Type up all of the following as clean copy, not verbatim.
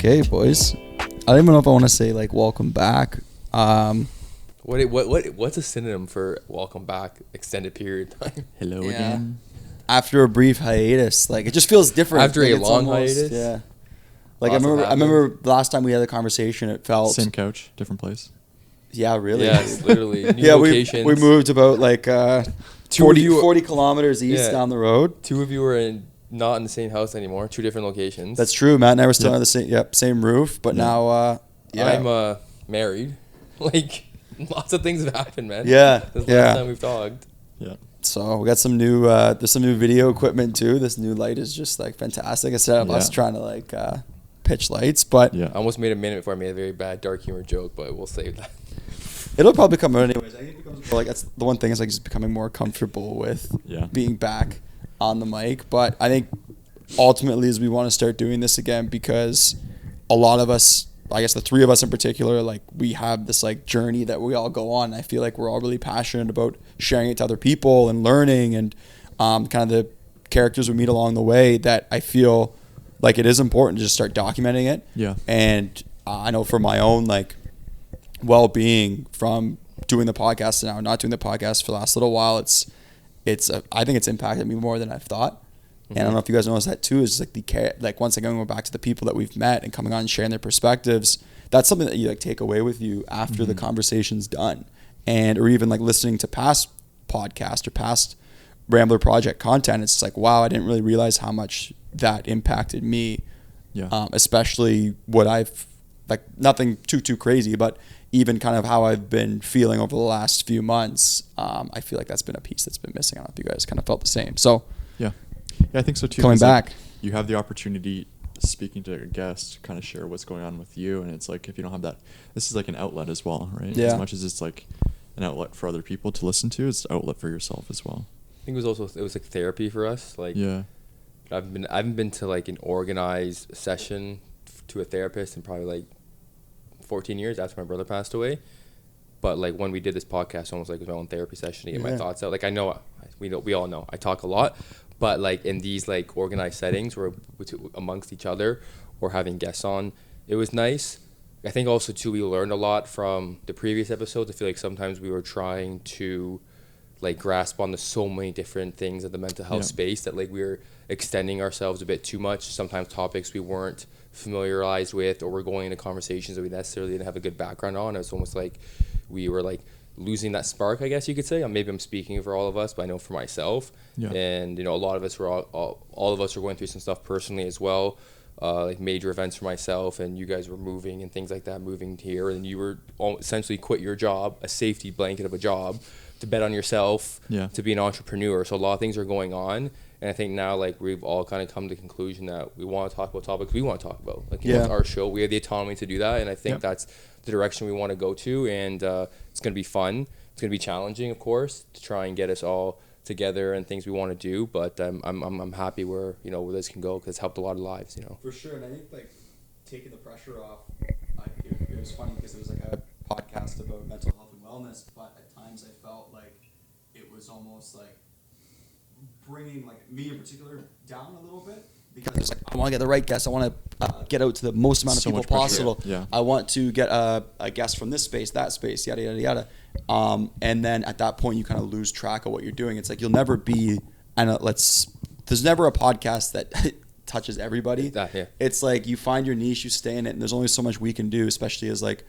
Okay, boys. I don't even know if I want to say like welcome back. What's a synonym for welcome back extended period of time? Hello again. After a brief hiatus, like it just feels different. After like a long hiatus? Yeah. Like Lots I of remember last time we had the conversation, it felt Same couch, different place. Yeah, really. Yes, literally. New Yeah, locations. we moved about like 40 kilometers east down the road. Two of you were not in the same house anymore. Two different locations. That's true. Matt and I were still on the same roof, but now I'm married. Like lots of things have happened, man. Yeah. Since last time we've talked. Yeah. So we got some new there's some new video equipment too. This new light is just like fantastic instead of us trying to like pitch lights, but I almost made a minute before I made a very bad dark humor joke, but we'll save that. It'll probably come out anyways. I think it becomes more like that's the one thing is like just becoming more comfortable with being back on the mic. But I think ultimately is we want to start doing this again because a lot of us, I guess the three of us in particular, like we have this like journey that we all go on. I feel like we're all really passionate about sharing it to other people and learning and kind of the characters we meet along the way that I feel like it is important to just start documenting it. Yeah. And I know for my own like well-being from doing the podcast and now not doing the podcast for the last little while, I think it's impacted me more than I've thought. And I don't know if you guys notice that too, is like once again going back to the people that we've met and coming on and sharing their perspectives, that's something that you like take away with you after the conversation's done. And or even like listening to past podcasts or past Rambler project content, it's like, wow, I didn't really realize how much that impacted me. Yeah. Especially what I've like nothing too crazy, but even kind of how I've been feeling over the last few months. I feel like that's been a piece that's been missing. I don't know if you guys kind of felt the same. So yeah, I think so too. Coming back, like, you have the opportunity speaking to your guests to kind of share what's going on with you, and it's like if you don't have that, this is like an outlet as well, right? Yeah. As much as it's like an outlet for other people to listen to, it's an outlet for yourself as well. I think it was like therapy for us. Like I haven't been to like an organized session to a therapist in probably like 14 years after my brother passed away. But like when we did this podcast, almost like it was my own therapy session to get my thoughts out. Like I know we all know I talk a lot, but like in these like organized settings where amongst each other or having guests on, it was nice. I think also too we learned a lot from the previous episodes. I feel like sometimes we were trying to like grasp on the so many different things of the mental health space that like we were extending ourselves a bit too much. Sometimes topics we weren't familiarized with, or we're going into conversations that we necessarily didn't have a good background on. It's almost like we were like losing that spark, I guess you could say. Maybe I'm speaking for all of us, but I know for myself. And you know, a lot of us were all of us were going through some stuff personally as well, like major events for myself, and you guys were moving and things like that, moving here, and you were essentially quit your job, a safety blanket of a job, to bet on yourself, to be an entrepreneur. So a lot of things are going on. And I think now, like, we've all kind of come to the conclusion that we want to talk about topics we want to talk about. Like, you know, it's our show. We have the autonomy to do that. And I think that's the direction we want to go to. And it's going to be fun. It's going to be challenging, of course, to try and get us all together and things we want to do. But I'm happy where this can go because it's helped a lot of lives, For sure. And I think, like, taking the pressure off, it was funny because it was, like, a podcast about mental health and wellness. But at times I felt like it was almost, like, bringing like me in particular down a little bit because it's like I want to get the right guest. I want to get out to the most amount of people possible. I want to get a guest from this space, that space, yada yada yada. And then at that point you kind of lose track of what you're doing. It's like you'll never be there's never a podcast that touches everybody. It's like you find your niche, you stay in it, and there's only so much we can do, especially as like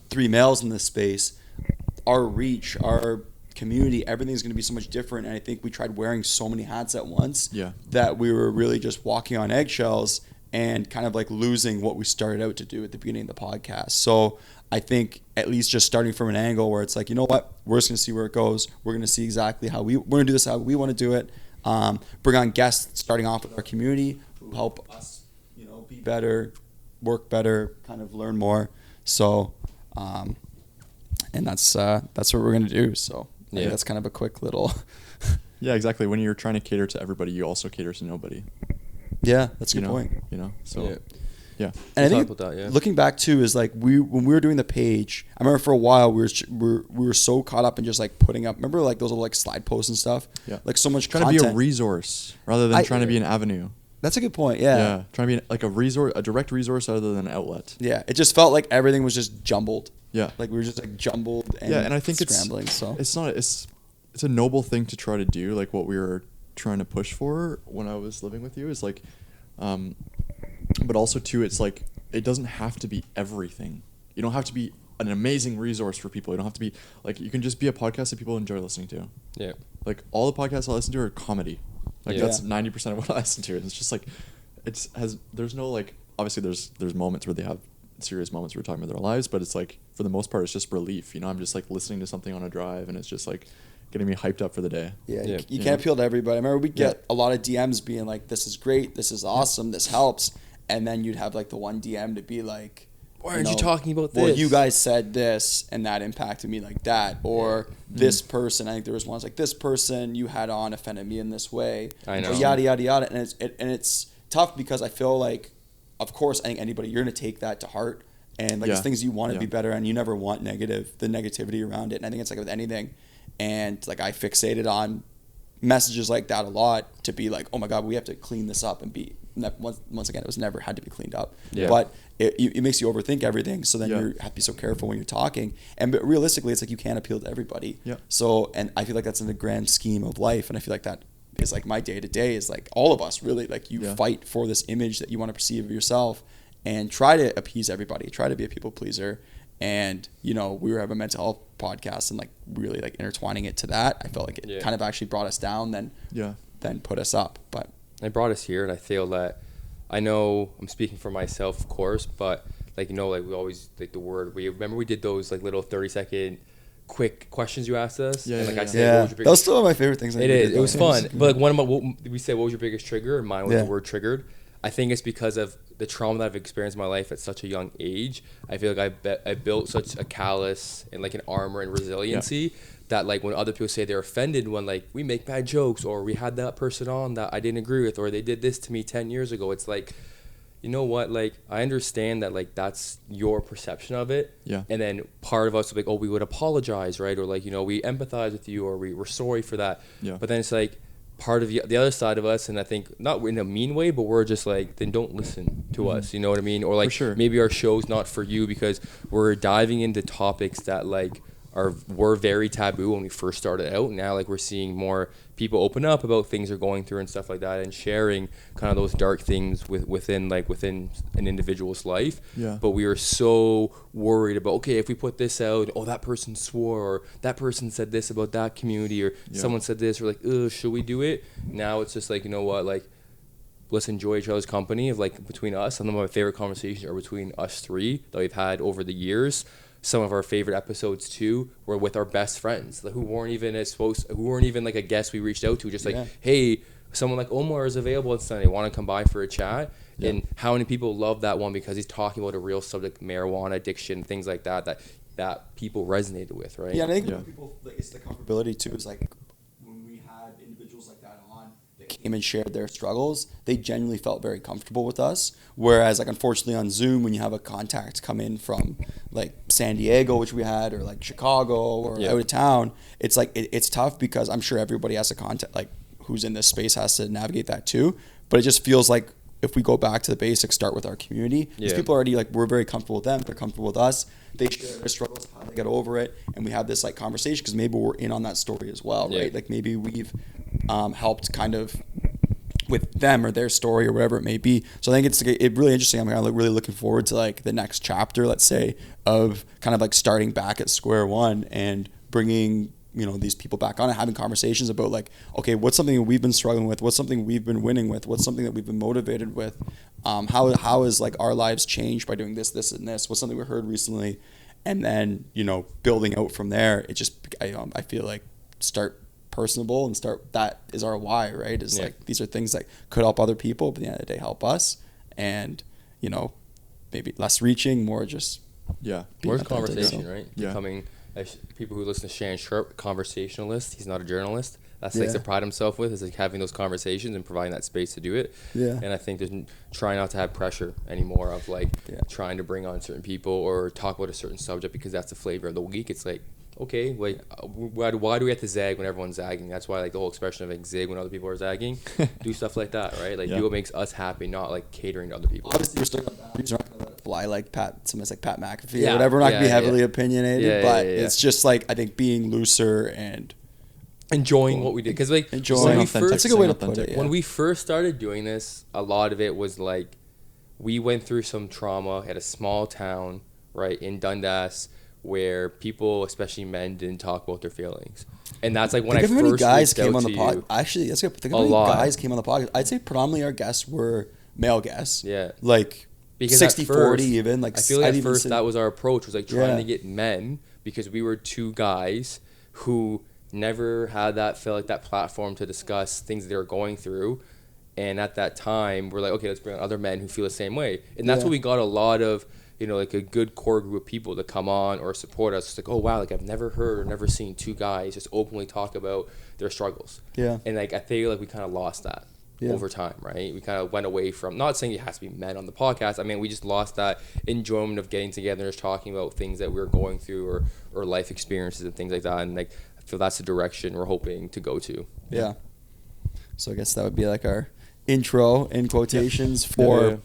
three males in this space. Our reach, our community, everything's going to be so much different, and I think we tried wearing so many hats at once that we were really just walking on eggshells and kind of like losing what we started out to do at the beginning of the podcast. So I think at least just starting from an angle where it's like, you know what, we're just going to see where it goes. We're going to see exactly we're going to do this how we want to do it. Bring on guests starting off with our community who help us be better, work better, kind of learn more. So and that's what we're going to do. So I think that's kind of a quick little yeah, exactly. When you're trying to cater to everybody, you also cater to nobody. Yeah, that's a good point. So yeah. And I think looking back too is like when we were doing the page, I remember for a while we were so caught up in just like putting up, remember like those little like slide posts and stuff? Yeah. Like so much trying content. to be a resource rather than trying to be an avenue. That's a good point. Yeah. Trying to be like a direct resource other than an outlet. Yeah. It just felt like everything was just jumbled. Yeah. Like we were just like jumbled and and I think scrambling. it's a noble thing to try to do. Like what we were trying to push for when I was living with you is like, but also too, it's like, it doesn't have to be everything. You don't have to be an amazing resource for people. You don't have to be like, you can just be a podcast that people enjoy listening to. Yeah. Like all the podcasts I listen to are comedy. Like Yeah. that's 90% of what I listen to. It's just like, there's no like, obviously there's moments where they have serious moments where we're talking about their lives, but it's like, for the most part, it's just relief. You know, I'm just like listening to something on a drive and it's just like getting me hyped up for the day. Yeah, Yeah. you can't appeal to everybody. I remember we get Yeah. a lot of DMs being like, "This is great, this is awesome, this helps," and then you'd have like the one DM to be like, Why aren't you talking about this? Well, you guys said this, and that impacted me like that, or this person. I think there was ones like, "This person you had on offended me in this way," I know. or yada yada yada, and it's tough because I feel like, of course, I think anybody, you're gonna take that to heart, and like Yeah. it's things you want to Yeah. be better, and you never want the negativity around it, and I think it's like with anything. And like I fixated on messages like that a lot to be like, oh my god, we have to clean this up and be once again, it was never had to be cleaned up. Yeah. But it makes you overthink everything. So then Yeah. you have to be so careful when you're talking. But realistically, it's like you can't appeal to everybody. Yeah. So, and I feel like that's in the grand scheme of life. And I feel like that is like my day to day is like all of us really, like you Yeah. fight for this image that you want to perceive of yourself and try to appease everybody, try to be a people pleaser. And, you know, we were having a mental health podcast and like really like intertwining it to that. I felt like it kind of actually brought us down then put us up. But I brought us here, and I feel that, I know I'm speaking for myself, of course, but like, you know, like we always like the word, we did those like little 30-second quick questions you asked us. Yeah, and like yeah, I yeah. said, what was your that was biggest, still one of my favorite things. it is. It was fun. Yeah. But like one of my, we said, what was your biggest trigger? And mine was Yeah. the word triggered. I think it's because of the trauma that I've experienced in my life at such a young age. I feel like I built such a callous and like an armor and resiliency that like when other people say they're offended when like we make bad jokes or we had that person on that I didn't agree with or they did this to me 10 years ago, it's like, you know what, like I understand that like that's your perception of it. Yeah. And then part of us would be like, oh, we would apologize, right? Or like, you know, we empathize with you or we're sorry for that. Yeah. But then it's like part of the other side of us, and I think not in a mean way, but we're just like, then don't listen to us, you know what I mean? Or like sure. maybe our show's not for you because we're diving into topics that like were very taboo when we first started out. Now like we're seeing more people open up about things they're going through and stuff like that and sharing kind of those dark things within an individual's life. Yeah. But we are so worried about, okay, if we put this out, oh, that person swore or that person said this about that community or someone said this, we're like, ugh, should we do it? Now it's just like, you know what, like let's enjoy each other's company of like between us. Some of my favorite conversations are between us three that we've had over the years. Some of our favorite episodes too were with our best friends, like, who weren't even like a guest we reached out to, just like, hey, someone like Omar is available on Sunday, want to come by for a chat? Yeah. And how many people love that one because he's talking about a real subject, marijuana addiction, things like that people resonated with, right? Yeah, and I think people, like, it's the comfortability too. Is like when we had individuals like that on that came and shared their struggles, they genuinely felt very comfortable with us. Whereas, like, unfortunately on Zoom, when you have a contact come in from like San Diego, which we had, or like Chicago or out of town, it's like it's tough because I'm sure everybody has a contact, like who's in this space has to navigate that too. But it just feels like if we go back to the basics, start with our community. These people already, like, we're very comfortable with them. They're comfortable with us. They share their struggles, how they get over it, and we have this like conversation because maybe we're in on that story as well, right? Like maybe we've helped kind of with them or their story or whatever it may be. So I think it's really interesting. I'm really looking forward to like the next chapter, let's say, of kind of like starting back at square one and bringing, you know, these people back on and having conversations about like, okay, what's something we've been struggling with? What's something we've been winning with? What's something that we've been motivated with? How is like our lives changed by doing this, this, and this? What's something we heard recently? And then, you know, building out from there. It just, I feel like start personable and start, that is our why, right? Is like, these are things that could help other people, but at the end of the day help us. And, you know, maybe less reaching, more just more conversation, right? Yeah. Becoming, people who listen to Shannon Sharp, conversationalist. He's not a journalist. That's like to pride himself with, is like having those conversations and providing that space to do it. Yeah. And I think there's try not to have pressure anymore of like trying to bring on certain people or talk about a certain subject because that's the flavor of the week. It's like, okay, like, why do we have to zag when everyone's zagging? That's why, like, the whole expression of, like, zig when other people are zagging. Do stuff like that, right? Like, do what makes us happy, not, like, catering to other people. Obviously, we're still going to let it fly like something like Pat McAfee or whatever. We're not going to be heavily opinionated, but it's just, like, I think being looser and enjoying what we did. Because, like, enjoying authentic. That's a good way to put it. When we first started doing this, a lot of it was, like, we went through some trauma at a small town, right, in Dundas, where people, especially men, didn't talk about their feelings. And that's like when I first guys came on the pod. Actually, that's good. Think of how many guys came on the podcast. I'd say predominantly our guests were male guests. Yeah. Like 60-40 even. Like I feel like at first that was our approach, was like trying to get men, because we were two guys who never had that platform to discuss things they were going through. And at that time, we're like, okay, let's bring on other men who feel the same way. And that's what we got a lot of, like a good core group of people to come on or support us. It's like, oh, wow, like I've never heard or never seen two guys just openly talk about their struggles. Yeah. And like I feel like we kind of lost that over time, right? We kind of went away from, not saying it has to be men on the podcast. I mean, we just lost that enjoyment of getting together and just talking about things that we were going through or life experiences and things like that. And like I feel that's the direction we're hoping to go to. Yeah. So I guess that would be like our intro in quotations for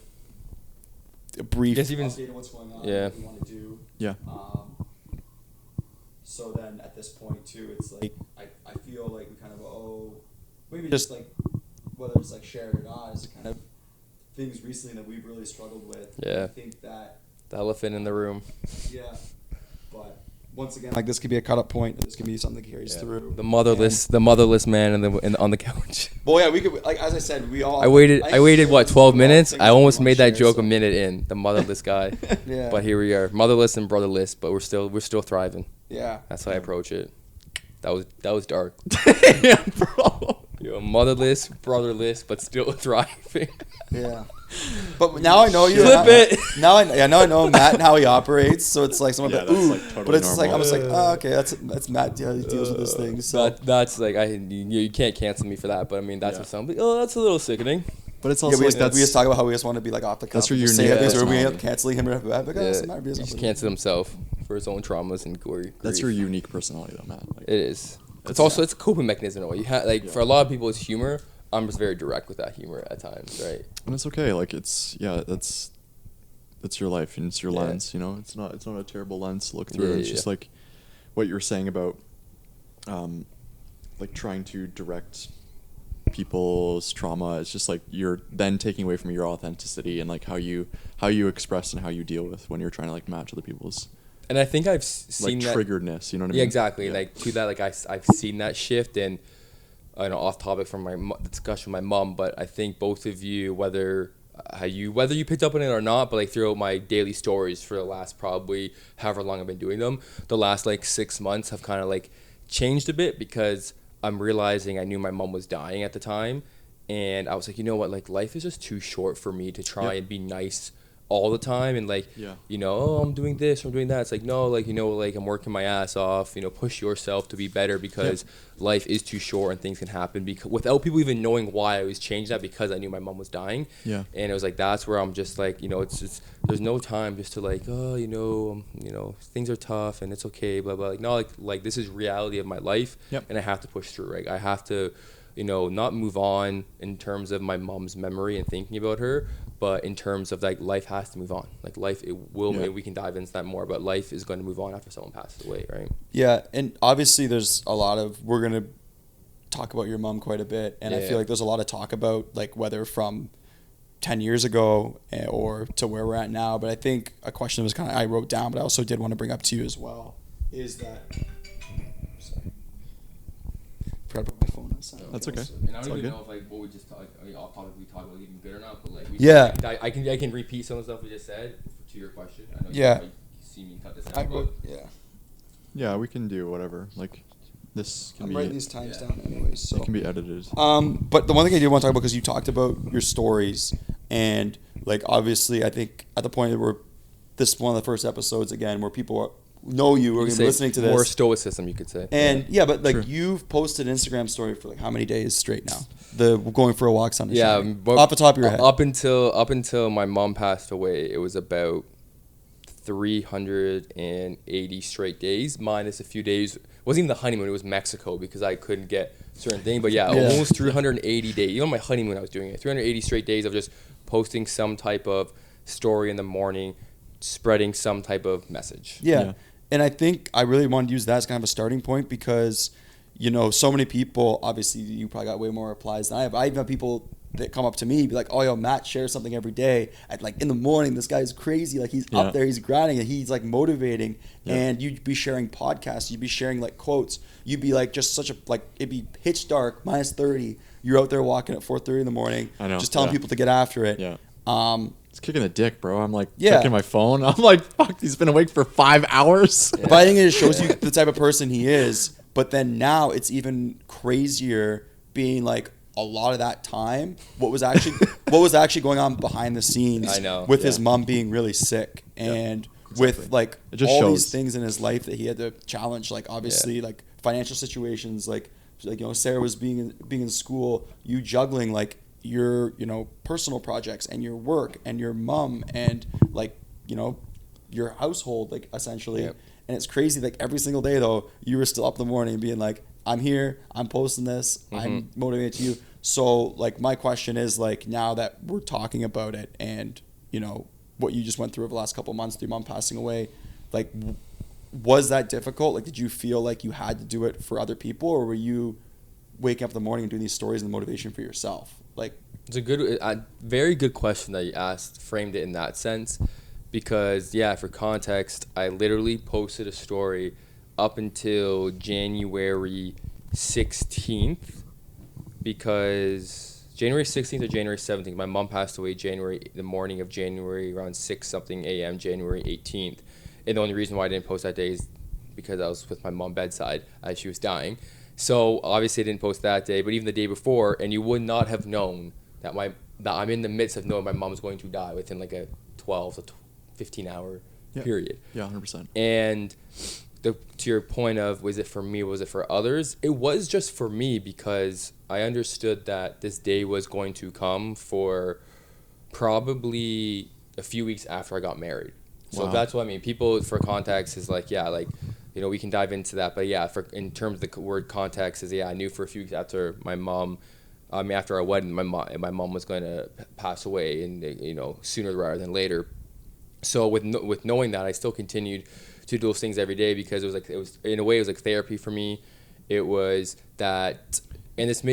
a brief update of what's going on, what we want to do. Yeah. So then at this point too, it's like I feel like we kind of maybe just like whether it's like shared or not, is kind of things recently that we've really struggled with. Yeah. I think that the elephant in the room. Yeah. But once again, like this could be a cut-up point. This could be something that carries through. The motherless man on the couch. Well, yeah, we could. Like as I said, we all. I waited what 12 minutes. I almost made that joke a minute in. The motherless guy. Yeah. But here we are, motherless and brotherless, but we're still thriving. Yeah. That's how I approach it. That was dark. Yeah, bro. Motherless, brotherless, but still thriving. Yeah. But now I know you. Flip it. Now I know Matt and how he operates. So it's like someone ooh, like totally but it's just like normal. I'm just like, oh, okay, that's Matt. Yeah, he deals with this thing. So that's like you can't cancel me for that. But I mean that's what something. Oh, that's a little sickening. But it's also we just talk about how we just want to be like off the cuff. That's your unique unique things where we end up personality. canceling him right off the bat. Like, oh, it's not He just canceled himself for his own traumas and grief. That's your unique personality, though, Matt. Like, It is. It's a coping mechanism in a way. You have for a lot of people, it's humor. I'm just very direct with that humor at times, right? And it's okay. Like that's your life and it's your lens. It's not a terrible lens to look through. It's just like what you were saying about, like trying to direct people's trauma. It's just like you're then taking away from your authenticity and like how you express and how you deal with when you're trying to like match other people's. And I think I've seen like that triggeredness. You know what I mean? Yeah, exactly. Yeah. Like to that, like I've seen that shift and. I know off topic from my discussion with my mom, but I think both of you, whether you picked up on it or not, but like throughout my daily stories for the last probably however long I've been doing them, the last like 6 months have kind of like changed a bit because I'm realizing I knew my mom was dying at the time, and I was like, you know what, like life is just too short for me to try and be nice all the time and like oh, I'm doing this or I'm doing that. It's like no, like like I'm working my ass off, push yourself to be better because life is too short and things can happen because without people even knowing why I was changing that because I knew my mom was dying. And it was like that's where I'm just like it's just there's no time just to like things are tough and it's okay blah blah, like no, like this is reality of my life and I have to push through. Right, I have to not move on in terms of my mom's memory and thinking about her, but in terms of like life has to move on. Like life, it will. We can dive into that more, but life is going to move on after someone passes away, right? Yeah, and obviously there's a lot of we're gonna talk about your mom quite a bit, and I feel like there's a lot of talk about like whether from 10 years ago or to where we're at now. But I think a question was I wrote down, but I also did want to bring up to you as well, is that. Forgot to put my phone on silent. That's okay. And I don't even know if like what we just talked, off topic we talked about even good or not, but like I can repeat some of the stuff we just said to your question. I know you might see me cut this out. Yeah, we can do whatever. Like this can I'm be. writing these times down anyways. So it can be edited. But the one thing I did want to talk about, because you talked about your stories, and like obviously I think at the point where this is one of the first episodes again where people know you are going to be listening to this. More stoicism, you could say. And but like you've posted an Instagram story for like how many days straight now? The going for a walk Sunday. But off the top of your head. Up until my mom passed away, it was about 380 straight days, minus a few days. It wasn't even the honeymoon, it was Mexico because I couldn't get certain things. But yeah, almost 380 days. Even on my honeymoon, I was doing it. 380 straight days of just posting some type of story in the morning, spreading some type of message. Yeah. And I think I really wanted to use that as kind of a starting point because, you know, so many people, obviously you probably got way more replies than I have. I even have people that come up to me, be like, oh, yo, Matt shares something every day at like in the morning. This guy's crazy. Like he's up there, he's grinding, and he's like motivating. And you'd be sharing podcasts, you'd be sharing like quotes. You'd be like just such a, like, it'd be pitch dark, minus 30. You're out there walking at 4:30 in the morning, just telling people to get after it. It's kicking the dick, bro. I'm like checking my phone. I'm like, fuck, he's been awake for 5 hours. But I think it just shows you the type of person he is. But then now it's even crazier being like a lot of that time. What was actually going on behind the scenes with his mom being really sick and with like all these things in his life that he had to challenge. Like obviously like financial situations, like you know, Sarah was being in school, you juggling like your, you know, personal projects and your work and your mom and like, you know, your household, like essentially. And it's crazy, like every single day though, you were still up in the morning being like, I'm here, I'm posting this, I'm motivated to you. So like my question is like, now that we're talking about it and, you know, what you just went through over the last couple of months with your mom passing away, like was that difficult? Like did you feel like you had to do it for other people, or were you waking up in the morning and doing these stories and the motivation for yourself? Like, it's a very good question that you asked, framed it in that sense, because for context, I literally posted a story up until January 16th, because January 16th or January 17th, my mom passed away the morning of January around 6 something a.m. January 18th, and the only reason why I didn't post that day is because I was with my mom bedside as she was dying. So obviously I didn't post that day, but even the day before, and you would not have known that I'm in the midst of knowing my mom's going to die within like a 12 to 15 hour period. Yeah, 100%. And to your point of, was it for me, was it for others? It was just for me because I understood that this day was going to come for probably a few weeks after I got married. So that's what I mean. People, for context, is like, you know, we can dive into that, but in terms of the word context, is I knew for a few weeks after my mom, after our wedding, my mom was going to pass away, and you know, sooner rather than later. So with knowing that, I still continued to do those things every day because it was in a way it was like therapy for me. It was that, and it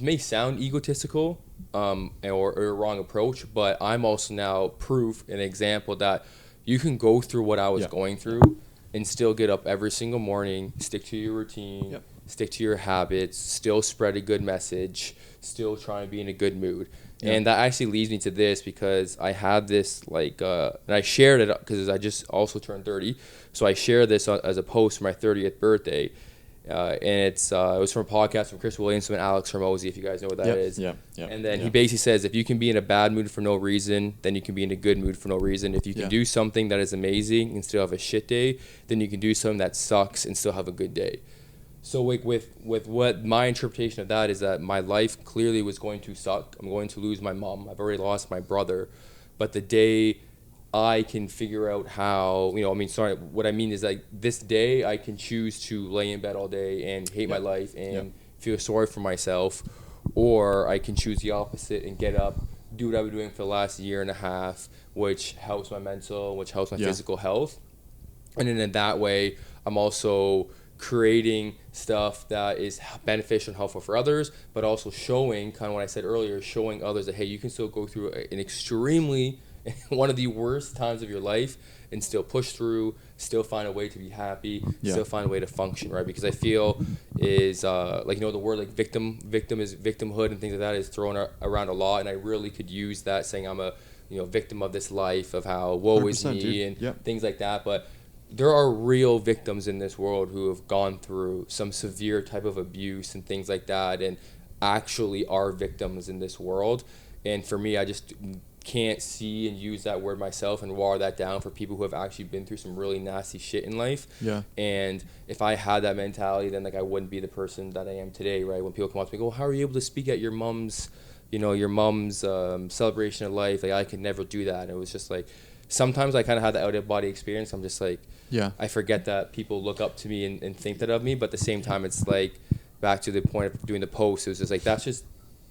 may sound egotistical, or a wrong approach, but I'm also now proof, an example that you can go through what I was going through and still get up every single morning, stick to your routine, stick to your habits, still spread a good message, still try and be in a good mood. And that actually leads me to this, because I had this and I shared it because I just also turned 30. So I shared this as a post for my 30th birthday. And it was from a podcast from Chris Williamson and Alex Hormozy, if you guys know what that is. And then he basically says, if you can be in a bad mood for no reason, then you can be in a good mood for no reason. If you can do something that is amazing and still have a shit day, then you can do something that sucks and still have a good day. So with what my interpretation of that is, that my life clearly was going to suck. I'm going to lose my mom. I've already lost my brother. But the day I can figure out how, what I mean is, like, this day I can choose to lay in bed all day and hate my life and feel sorry for myself, or I can choose the opposite and get up, do what I've been doing for the last year and a half, which helps my mental, which helps my physical health. And then in that way, I'm also creating stuff that is beneficial and helpful for others, but also showing, kind of what I said earlier, showing others that, hey, you can still go through an extremely one of the worst times of your life and still push through, still find a way to be happy, still find a way to function, right? Because I feel is the word like victimhood and things like that is thrown around a lot, and I really could use that, saying I'm a victim of this life, of how woe is me and things like that. But there are real victims in this world who have gone through some severe type of abuse and things like that, and actually are victims in this world. And for me, I just can't see and use that word myself and water that down for people who have actually been through some really nasty shit in life. And if I had that mentality, then I wouldn't be the person that I am today, right? When people come up to me, go, how are you able to speak at your mom's celebration of life? Like, I could never do that. And it was just like, sometimes I kind of had the out of body experience. I'm just like, Yeah. I forget that people look up to me and think that of me, but at the same time, it's like back to the point of doing the post. It was just like, that's just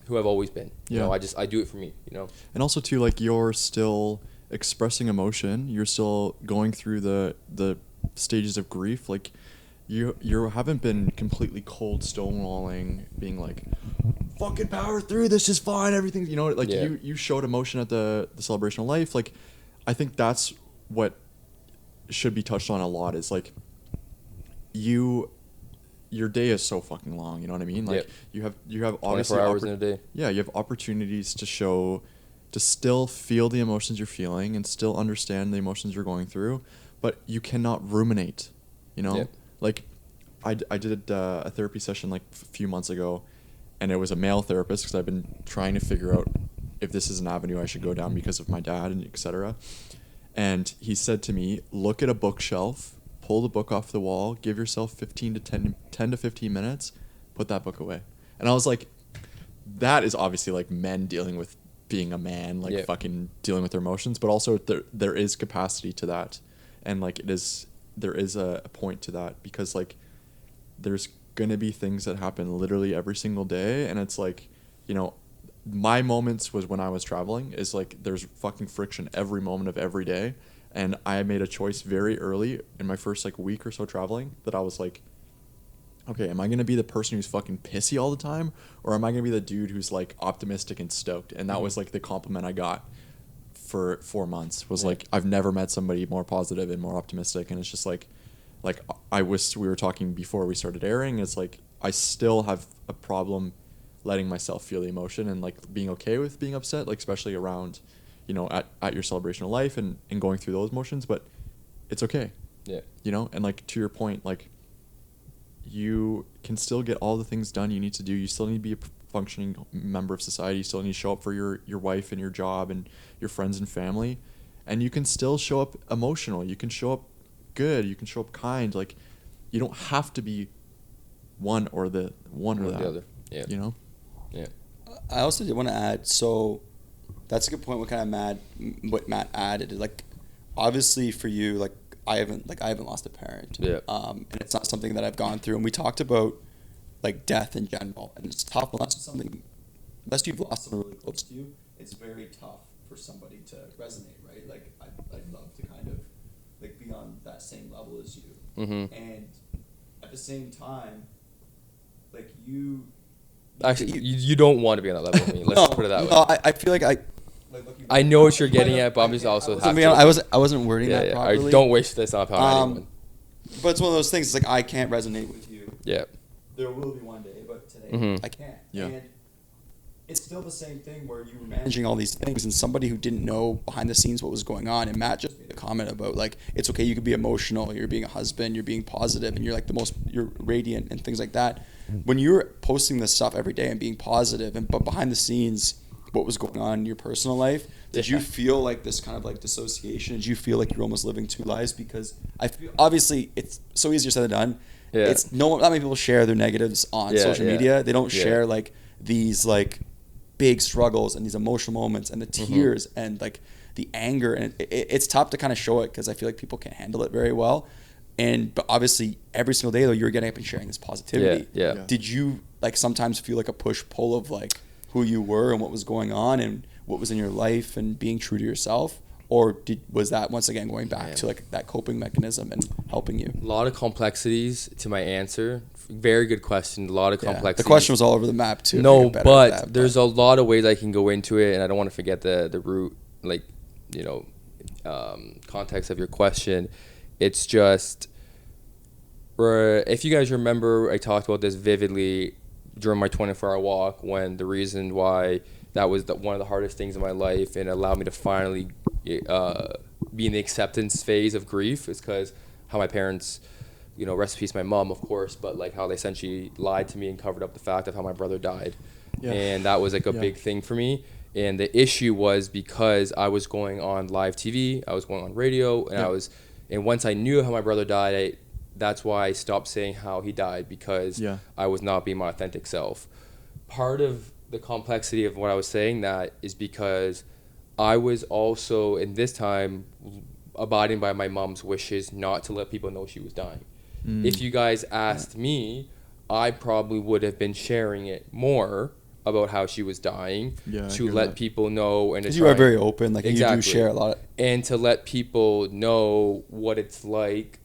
who I've always been. You know, I do it for me, you know? And also too, like, you're still expressing emotion. You're still going through the stages of grief. Like, you haven't been completely cold stonewalling, being like, fucking power through, this is fine, everything, you know, like, you showed emotion at the celebration of life. Like, I think that's what should be touched on a lot, is like, your day is so fucking long, you know what I mean? Like, you have obviously 24 hours in a day. Yeah, you have opportunities to still feel the emotions you're feeling and still understand the emotions you're going through, but you cannot ruminate, you know? Yep. Like, I did a therapy session like a few months ago, and it was a male therapist because I've been trying to figure out if this is an avenue I should go down because of my dad and etc. And he said to me, look at a bookshelf, pull the book off the wall, give yourself 10 to 15 minutes, put that book away. And I was like, that is obviously like men dealing with being a man, like fucking dealing with their emotions, but also there is capacity to that. And like there is a point to that, because like there's going to be things that happen literally every single day. And it's like, you know, my moments was when I was traveling, is like there's fucking friction every moment of every day. And I made a choice very early in my first like week or so traveling that I was like, okay, am I going to be the person who's fucking pissy all the time? Or am I going to be the dude who's like optimistic and stoked? And that was like the compliment I got for 4 months, was like, I've never met somebody more positive and more optimistic. And it's just like we were talking before we started airing, it's like, I still have a problem letting myself feel the emotion and like being okay with being upset, like especially around, you know, at your celebration of life and going through those emotions, but it's okay. Yeah. You know, and like to your point, like you can still get all the things done you need to do. You still need to be a functioning member of society. You still need to show up for your wife and your job and your friends and family, and you can still show up emotional. You can show up good. You can show up kind. Like, you don't have to be one or the other. Yeah. You know? Yeah. I also did want to add, so that's a good point. What Matt added, like, obviously for you, like, I haven't lost a parent. Yeah. And it's not something that I've gone through. And we talked about like death in general, and it's tough unless you've lost someone really close to you. It's very tough for somebody to resonate, right? Like, I'd love to kind of like be on that same level as you, and at the same time, like actually, you don't want to be on that level with me. Let's put it that way. No, I feel like I know what you're getting at, but obviously also have to. I wasn't wording that properly. I don't wish this on anyone. But it's one of those things. It's like, I can't resonate with you. Yeah. There will be one day, but today I can't. Yeah. And it's still the same thing where you were managing all these things, and somebody who didn't know behind the scenes what was going on. And Matt just made a comment about like, it's okay, you could be emotional, you're being a husband, you're being positive, and you're radiant and things like that. When you're posting this stuff every day and being positive, but behind the scenes, what was going on in your personal life, did you feel like this kind of like dissociation? Did you feel like you're almost living two lives? Because I feel, obviously it's so easier said than done. Yeah. It's not many people share their negatives on social media. They don't share like these like big struggles and these emotional moments and the tears and like the anger, and it's tough to kind of show it because I feel like people can't handle it very well. But obviously every single day though, you're getting up and sharing this positivity. Yeah. Did you like sometimes feel like a push pull of like who you were and what was going on and what was in your life and being true to yourself? Or was that once again going back to like that coping mechanism and helping you? A lot of complexities to my answer. Very good question. A lot of complexities. The question was all over the map too. No, but there's a lot of ways I can go into it, and I don't want to forget the root, like, you know, context of your question. It's just, if you guys remember, I talked about this vividly during my 24-hour walk, when the reason why that was one of the hardest things in my life and allowed me to finally be in the acceptance phase of grief is because how my parents, you know, rest in peace my mom, of course, but like how they essentially lied to me and covered up the fact of how my brother died. Yeah. And that was like a big thing for me. And the issue was because I was going on live TV, I was going on radio, and and once I knew how my brother died, that's why I stopped saying how he died, because I was not being my authentic self. Part of the complexity of what I was saying that is because I was also, in this time, abiding by my mom's wishes not to let people know she was dying. If you guys asked me, I probably would have been sharing it more about how she was dying to let people know. And you are very open, like exactly. You do share a lot. And to let people know what it's like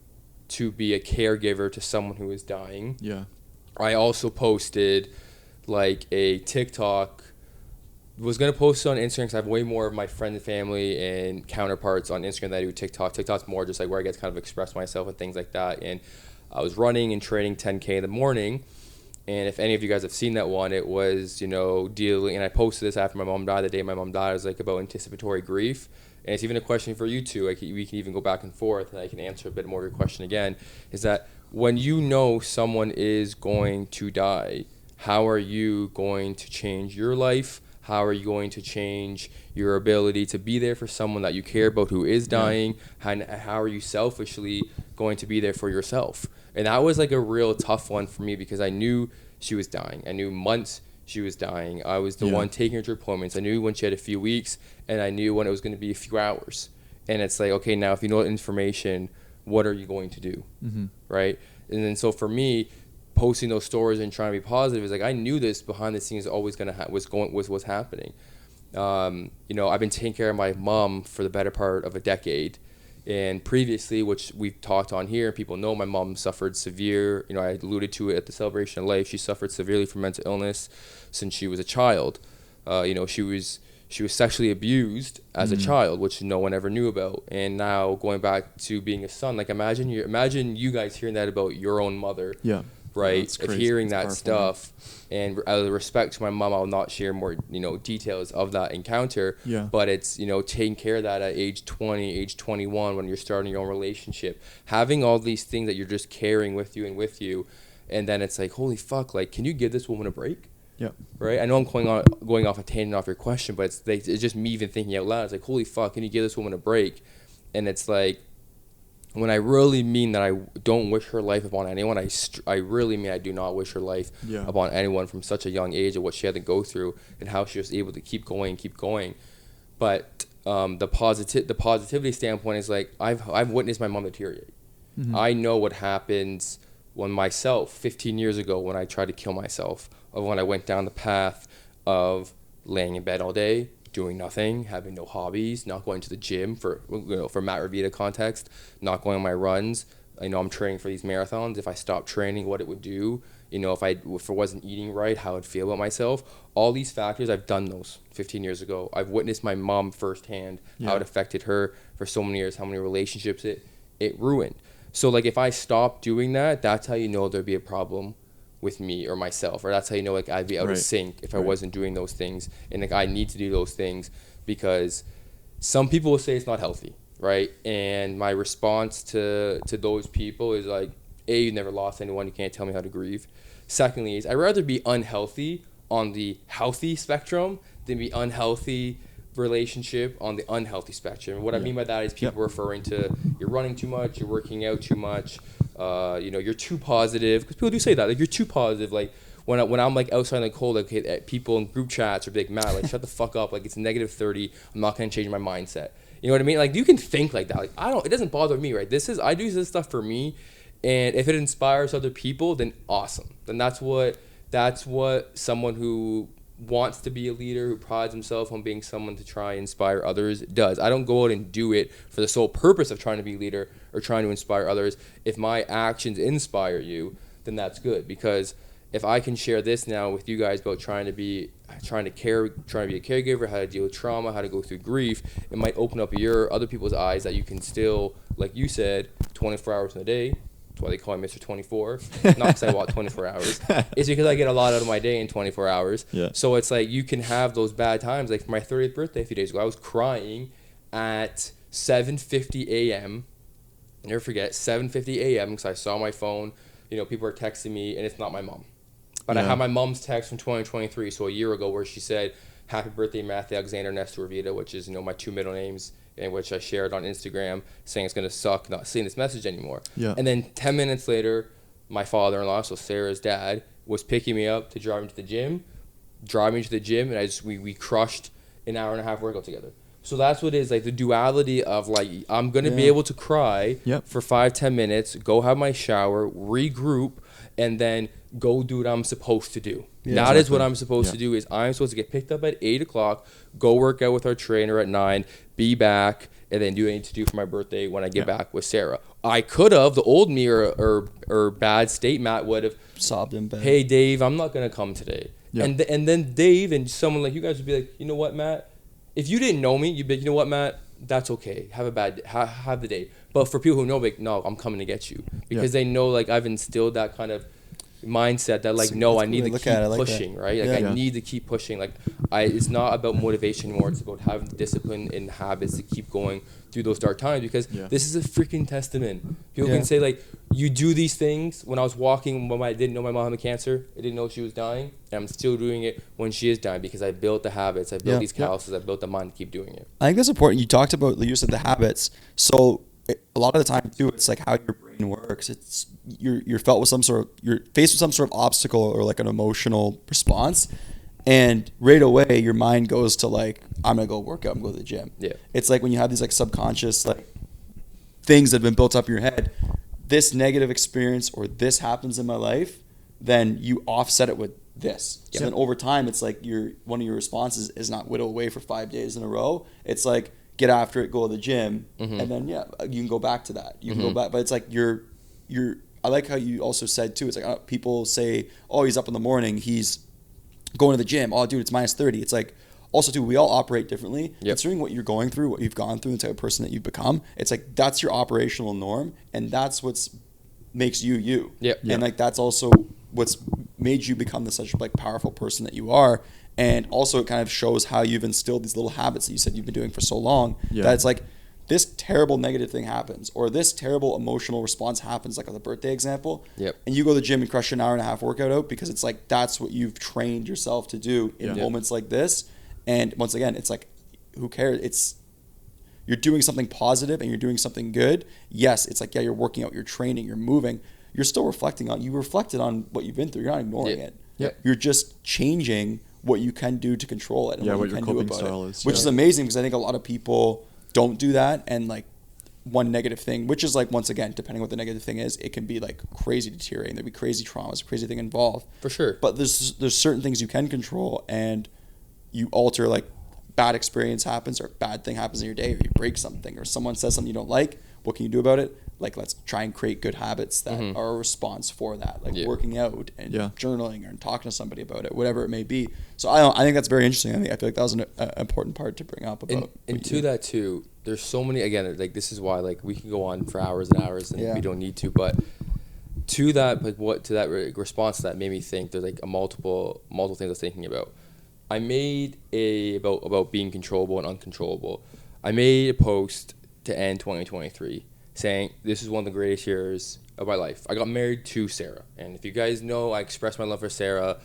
to be a caregiver to someone who is dying. Yeah. I also posted like a TikTok. Was going to post it on Instagram because I have way more of my friends and family and counterparts on Instagram than I do TikTok. TikTok's more just like where I get to kind of express myself and things like that. And I was running and training 10K in the morning. And if any of you guys have seen that one, it was, dealing, and I posted this after my mom died. The day my mom died, it was like about anticipatory grief. And it's even a question for you two. We can even go back and forth, and I can answer a bit more of your question again. Is that when you know someone is going to die, how are you going to change your life? How are you going to change your ability to be there for someone that you care about who is dying? How are you selfishly going to be there for yourself? And that was like a real tough one for me because I knew she was dying. I knew months she was dying. I was the one taking her to appointments. I knew when she had a few weeks, and I knew when it was going to be a few hours. And it's like, okay, now if you know that information, what are you going to do? Mm-hmm. Right? And then so for me, posting those stories and trying to be positive is like I knew this behind the scenes always was happening. I've been taking care of my mom for the better part of a decade. And previously, which we've talked on here, people know my mom suffered severe, I alluded to it at the Celebration of Life, she suffered severely from mental illness since she was a child. She was sexually abused as a child, which no one ever knew about. And now going back to being a son, like imagine you guys hearing that about your own mother. Yeah. Right, of hearing that stuff, and out of respect to my mom, I'll not share more, details of that encounter. Yeah. But it's, taking care of that at age 20, age 21, when you're starting your own relationship, having all these things that you're just carrying with you, and then it's like, holy fuck, like, can you give this woman a break? Yeah. Right. I know I'm going off a tangent off your question, but it's just me even thinking out loud. It's like, holy fuck, can you give this woman a break? And it's like, when I really mean that I don't wish her life upon anyone, I really mean I do not wish her life upon anyone from such a young age of what she had to go through and how she was able to keep going. But the positivity standpoint is like I've witnessed my mom deteriorate. Mm-hmm. I know what happens when myself 15 years ago when I tried to kill myself, or when I went down the path of laying in bed all day, doing nothing, having no hobbies, not going to the gym for Matt Ravida context, not going on my runs. I'm training for these marathons. If I stopped training, what it would do, if I wasn't eating right, how I'd feel about myself. All these factors, I've done those 15 years ago. I've witnessed my mom firsthand, how it affected her for so many years, how many relationships it ruined. So like if I stopped doing that, that's how there'd be a problem with me or myself, or that's how like I'd be out of sync if I wasn't doing those things. And like I need to do those things because some people will say it's not healthy, right? And my response to those people is like, A, you never lost anyone, you can't tell me how to grieve. Secondly is I'd rather be unhealthy on the healthy spectrum than be unhealthy relationship on the unhealthy spectrum. And what I mean by that is people referring to you're running too much, you're working out too much, you're too positive, because people do say that, like you're too positive. Like when I'm like outside in the cold, like people in group chats are like, Matt, like shut the fuck up, like it's -30, I'm not gonna change my mindset. You know what I mean? Like you can think like that. Like it doesn't bother me, right? I do this stuff for me, and if it inspires other people, then awesome. Then that's what someone who wants to be a leader, who prides himself on being someone to try and inspire others, does. I don't go out and do it for the sole purpose of trying to be a leader or trying to inspire others. If my actions inspire you, then that's good, because if I can share this now with you guys about trying to be a caregiver, how to deal with trauma, how to go through grief, it might open up other people's eyes that you can still, like you said, 24 hours in a day. That's why they call me Mr. 24. Not because I walk 24 hours. It's because I get a lot out of my day in 24 hours. Yeah. So it's like you can have those bad times. Like for my 30th birthday a few days ago, I was crying at 7:50 a.m. Never forget, 7:50 a.m. because I saw my phone. People are texting me, and it's not my mom. But I have my mom's text from 2023, so a year ago, where she said, "Happy birthday, Matthew Alexander Nestor Ravida," which is my two middle names, and which I shared on Instagram, saying it's gonna suck not seeing this message anymore. Yeah. And then 10 minutes later, my father-in-law, so Sarah's dad, was picking me up to drive me to the gym, and we crushed an hour and a half workout together. So that's what it is, like the duality of like I'm gonna be able to cry for 5-10 minutes, go have my shower, regroup, and then go do what I'm supposed to do. That is what I'm supposed to do. Is I'm supposed to get picked up at 8:00, go work out with our trainer at 9, be back, and then do what I need to do for my birthday when I get back with Sarah. I could have, the old me or bad state Matt would have sobbed in bed. Hey Dave, I'm not gonna come today. And then Dave and someone like you guys would be like, you know what, Matt? If you didn't know me, you'd be like, you know what, Matt? That's okay. Have a bad have the day. But for people who know, like, no, I'm coming to get you because they know like I've instilled that kind of mindset that like no, I need to keep pushing, right? Like I need to keep pushing. Like it's not about motivation anymore. It's about having discipline and habits to keep going through those dark times because this is a freaking testament. People can say like you do these things. When I was walking, when I didn't know my mom had cancer, I didn't know she was dying, and I'm still doing it when she is dying because I built the habits, I built these calluses, I built the mind to keep doing it. I think that's important. You talked about the use of the habits. So a lot of the time too, it's like how your brain works. It's you're faced with some sort of obstacle or like an emotional response, and right away your mind goes to like, I'm gonna go work out, I'm gonna go to the gym. Yeah. It's like when you have these like subconscious like things that have been built up in your head, this negative experience or this happens in my life, then you offset it with this. So then over time it's like one of your responses is not whittle away for 5 days in a row. It's like get after it, go to the gym, and then you can go back to that. You can go back, but it's like you're. I like how you also said too. It's like people say, "Oh, he's up in the morning, he's going to the gym." Oh, dude, it's -30. It's like also too. We all operate differently. Considering what you're going through, what you've gone through, the type of person that you've become. It's like that's your operational norm, and that's what's makes you you. And like that's also what's made you become such like powerful person that you are. And also it kind of shows how you've instilled these little habits that you said you've been doing for so long. That it's like this terrible negative thing happens or this terrible emotional response happens, like on the birthday example. And you go to the gym and crush an hour and a half workout out because it's like that's what you've trained yourself to do in moments like this. And once again, it's like, who cares? It's you're doing something positive and you're doing something good. Yes, it's like, you're working out, you're training, you're moving. You're still you reflected on what you've been through. You're not ignoring it. You're just changing what you can do to control it and what you can do about it. Which is amazing because I think a lot of people don't do that. And like one negative thing, which is like, once again, depending what the negative thing is, it can be like crazy deteriorating. There'll be crazy traumas, crazy thing involved. For sure. But there's certain things you can control and you alter, like bad experience happens or bad thing happens in your day or you break something or someone says something you don't like. What can you do about it? Like, let's try and create good habits that are a response for that, like working out and journaling or talking to somebody about it, whatever it may be. So I think that's very interesting. I feel like that was an important part to bring up about. And to that too, there's so many, again, like this is why like we can go on for hours and hours and we don't need to, but to that, like response to that made me think there's like a multiple things I was thinking about. I made about being controllable and uncontrollable. I made a post to end 2023 saying this is one of the greatest years of my life. I got married to Sarah, and if you guys know, I express my love for Sarah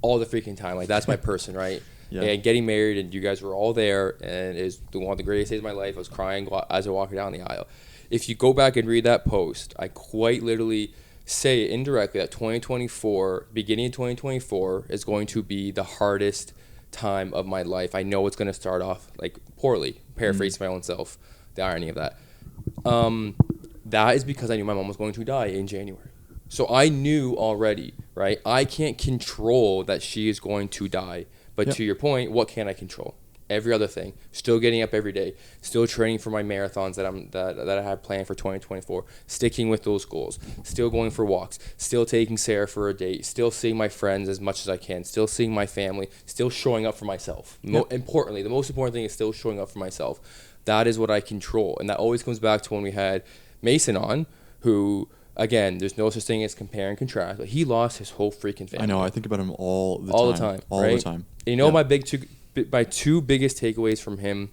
all the freaking time. Like that's my person, right? And getting married, and you guys were all there, and it is one of the greatest days of my life. I was crying as I walked down the aisle. If you go back and read that post, I quite literally say indirectly that 2024, beginning of 2024, is going to be the hardest time of my life. I know it's going to start off like poorly, paraphrase my own self, the irony of that. That is because I knew my mom was going to die in January. So I knew already, right? I can't control that she is going to die. But to your point, what can I control? Every other thing. Still getting up every day. Still training for my marathons that I have planned for 2024. Sticking with those goals. Still going for walks. Still taking Sarah for a date. Still seeing my friends as much as I can. Still seeing my family. Still showing up for myself. Importantly, the most important thing is still showing up for myself. That is what I control. And that always comes back to when we had Mason on, who, again, there's no such thing as compare and contrast, but he lost his whole freaking family. I know. I think about him all the time. All right? the time. And you know, my two biggest takeaways from him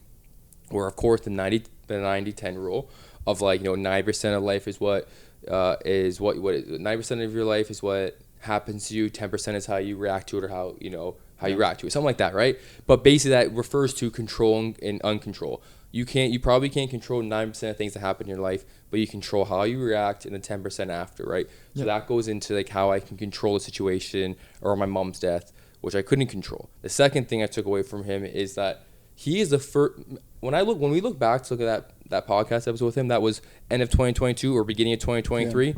were, of course, the 90-10 rule of like, 90% of life is what 90% of your life is what happens to you. 10% is how you react to it or how you react to it. Something like that, right? But basically that refers to control and uncontrol. You probably can't control 9% of things that happen in your life, but you control how you react and the 10% after, right? So that goes into like how I can control the situation or my mom's death, which I couldn't control. The second thing I took away from him is that he is the first. When we look back to look at that podcast episode with him, that was end of 2022 or beginning of 2023. Yeah.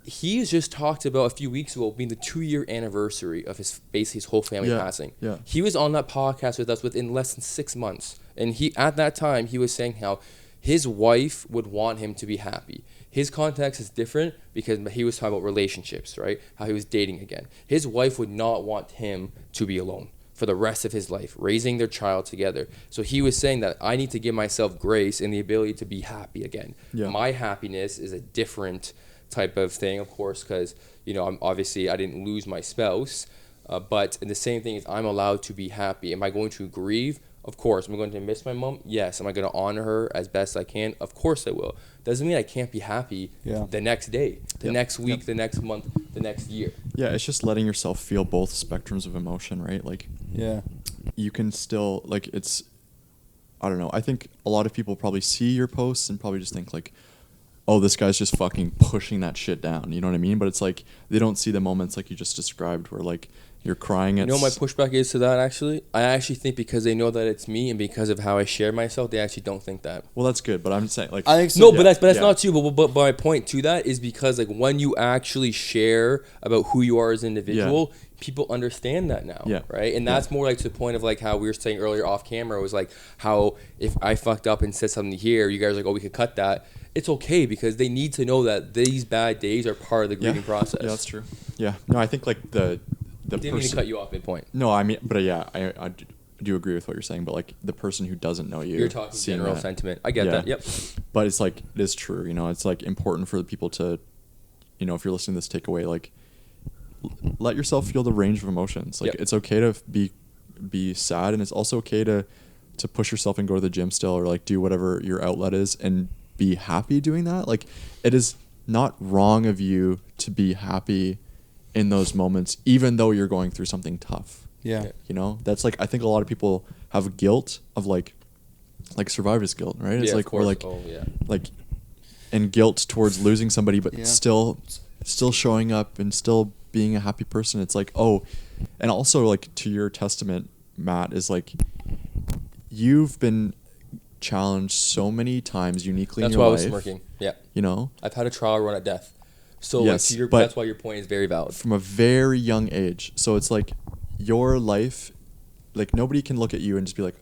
He's just talked about a few weeks ago being the 2-year anniversary of his whole family passing. Yeah. He was on that podcast with us within less than 6 months. And at that time, he was saying how his wife would want him to be happy. His context is different because he was talking about relationships, right? How he was dating again. His wife would not want him to be alone for the rest of his life, raising their child together. So he was saying that I need to give myself grace and the ability to be happy again. Yeah. My happiness is a different type of thing, of course, because I didn't lose my spouse, but the same thing is I'm allowed to be happy. Am I going to grieve? Of course. Am I going to miss my mom? Yes. Am I going to honor her as best I can? Of course I will. Doesn't mean I can't be happy the next day, the next week, the next month, the next year. Yeah, it's just letting yourself feel both spectrums of emotion, right? Like, you can still, like, it's, I don't know. I think a lot of people probably see your posts and probably just think like, oh, this guy's just fucking pushing that shit down. You know what I mean? But it's like, they don't see the moments like you just described where like you're crying. You know what my pushback is to that, actually? I actually think because they know that it's me and because of how I share myself, they actually don't think that. Well, that's good, but I'm saying like... I think so. No, but that's not true. But my point to that is because like when you actually share about who you are as an individual, people understand that now, right? And that's more like to the point of like how we were saying earlier off camera was like how if I fucked up and said something here, you guys are like, oh, we could cut that. It's okay because they need to know that these bad days are part of the grieving process. Yeah, that's true. Yeah. No, I think like the didn't mean to cut you off midpoint. No, I mean, but I do agree with what you're saying. But like the person who doesn't know you, you're talking general sentiment. I get that. Yep. But it's like it is true. It's like important for the people to, if you're listening to this takeaway, like let yourself feel the range of emotions. Like it's okay to be sad, and it's also okay to push yourself and go to the gym still, or like do whatever your outlet is and be happy doing that. Like it is not wrong of you to be happy in those moments, even though you're going through something tough. Yeah. That's like, I think a lot of people have guilt of like survivor's guilt, right? It's like, or like, like, and guilt towards losing somebody, but still showing up and still being a happy person. It's like, oh, and also like to your testament, Matt, is like, you've been challenged so many times uniquely in your life. That's why I was smirking. Yeah. I've had a trial run at death. So yes, that's why your point is very valid. From a very young age. So it's like your life, like nobody can look at you and just be like,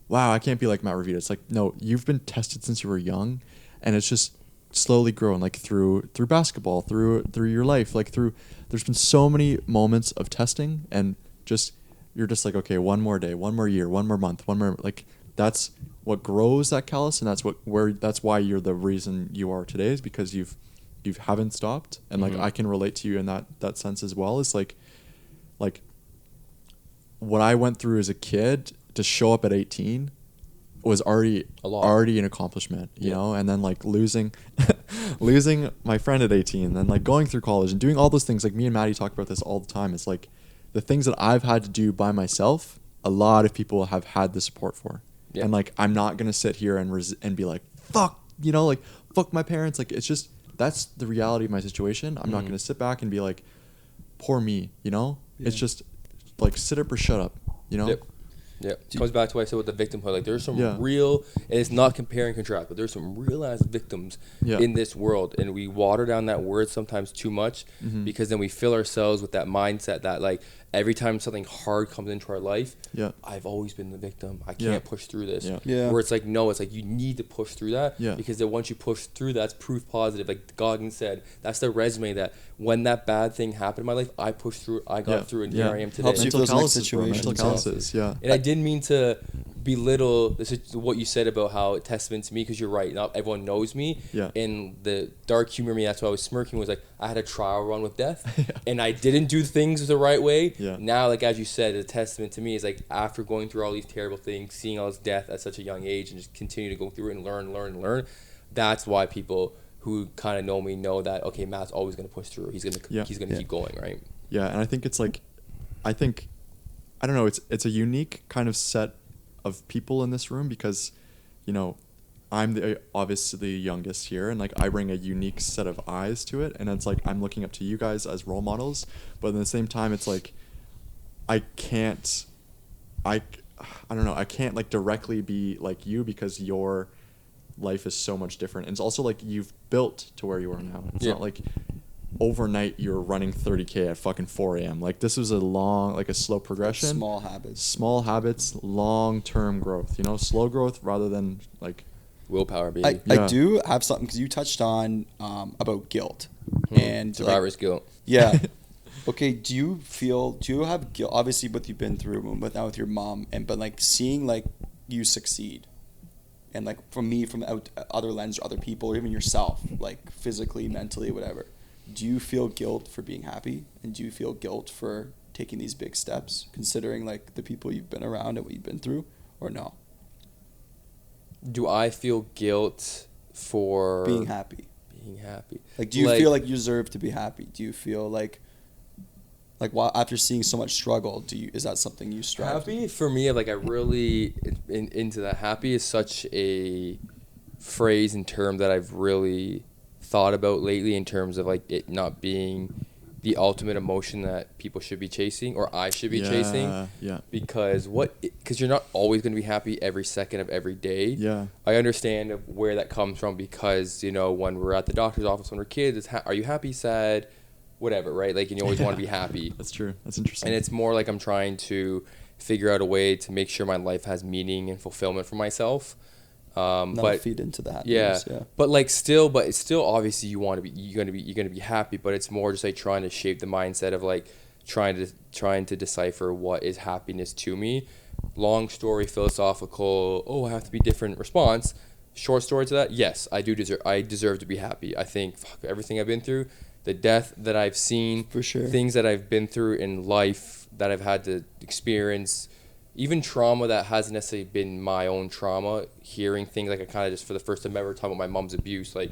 wow, I can't be like Matt Ravida. It's like, no, you've been tested since you were young, and it's just slowly grown, like through basketball, through your life, like there's been so many moments of testing, and just you're just like, okay, one more day, one more year, one more month, one more, like that's what grows that callus, and that's why you're the reason you are today, is because you haven't stopped. And like I can relate to you in that sense as well. It's like what I went through as a kid to show up at 18 was already an accomplishment, you know, and then like losing my friend at 18, and then like going through college and doing all those things. Like me and Maddie talk about this all the time. It's like the things that I've had to do by myself, a lot of people have had the support for. Yeah. And like, I'm not going to sit here and be like, fuck, like fuck my parents. Like, it's just, that's the reality of my situation. I'm not going to sit back and be like, poor me, Yeah. It's just like, sit up or shut up, Yep. Yeah, it comes back to what I said with the victimhood. Like, there's some real, and it's not compare and contrast, but there's some real-ass victims in this world, and we water down that word sometimes too much because then we fill ourselves with that mindset that, like, every time something hard comes into our life, I've always been the victim. I can't push through this. Yeah. Where it's like, no, it's like you need to push through that because then once you push through, that's proof positive. Like Godwin said, that's the resume that when that bad thing happened in my life, I pushed through, I got through, and here I am today. Helps you those next situations. Mental calluses, And I didn't mean to belittle what you said about how it testament to me, because you're right. Not everyone knows me. Yeah. And the dark humor in me, that's why I was smirking, was like, I had a trial run with death and I didn't do things the right way. Yeah. Now, like, as you said, a testament to me is like, after going through all these terrible things, seeing all this death at such a young age and just continue to go through it and learn, that's why people who kind of know me know that, okay, Matt's always going to push through. He's going to keep going, right? Yeah. And I think it's like, I don't know, it's a unique kind of set of people in this room because, I'm obviously the youngest here, and like I bring a unique set of eyes to it, and it's like I'm looking up to you guys as role models, but at the same time it's like I I don't know, I can't like directly be like you because your life is so much different. And it's also like you've built to where you are now. It's not like overnight you're running 30K at fucking 4 a.m. Like this was a long, like a slow progression. Small habits, long-term growth, you know, slow growth rather than like willpower, baby. I do have something, because you touched on about guilt and survivor's guilt. Yeah. Okay. Do you have guilt, obviously, what you've been through with your mom, but like seeing like you succeed, and like from other lens, or other people, or even yourself, like physically, mentally, whatever. Do you feel guilt for being happy, and do you feel guilt for taking these big steps, considering like the people you've been around and what you've been through, or no? Do I feel guilt for being happy? Like, do you feel like you deserve to be happy? Do you feel like while after seeing so much struggle, is that something you strive? Happy for me, like I really into that. Happy is such a phrase and term that I've really thought about lately, in terms of like it not being the ultimate emotion that people should be chasing, or I should be chasing. Yeah. Because you're not always going to be happy every second of every day. Yeah. I understand where that comes from, because, you know, when we're at the doctor's office when we're kids, it's are you happy, sad, whatever, right? Like, and you always want to be happy. That's true. That's interesting. And it's more like I'm trying to figure out a way to make sure my life has meaning and fulfillment for myself. But feed into the happiness. Yeah. But it's still obviously you're gonna be happy, but it's more just like trying to shape the mindset of like trying to decipher what is happiness to me. Long story, philosophical, I have to be different response. Short story to that, yes, I deserve to be happy. I think everything I've been through, the death that I've seen, for sure, things that I've been through in life that I've had to experience, even trauma that hasn't necessarily been my own trauma, hearing things like I kind of just for the first time ever talking about my mom's abuse, like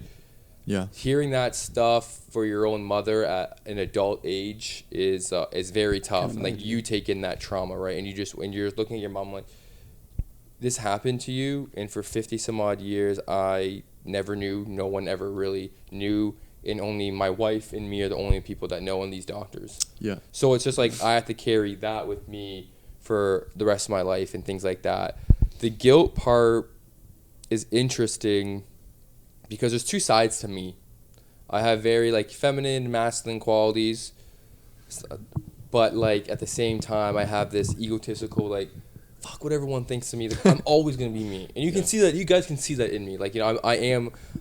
hearing that stuff for your own mother at an adult age is very tough. And like you take in that trauma, right? And when you're looking at your mom like, this happened to you, and for 50 some odd years I never knew, no one ever really knew, and only my wife and me are the only people that know, and these doctors. Yeah. So it's just like I have to carry that with me for the rest of my life and things like that. The guilt part is interesting because there's two sides to me. I have very like feminine, masculine qualities, but like at the same time I have this egotistical like, fuck what everyone thinks of me. Like, I'm always gonna be me, and you can see that. You guys can see that in me. Like, you know,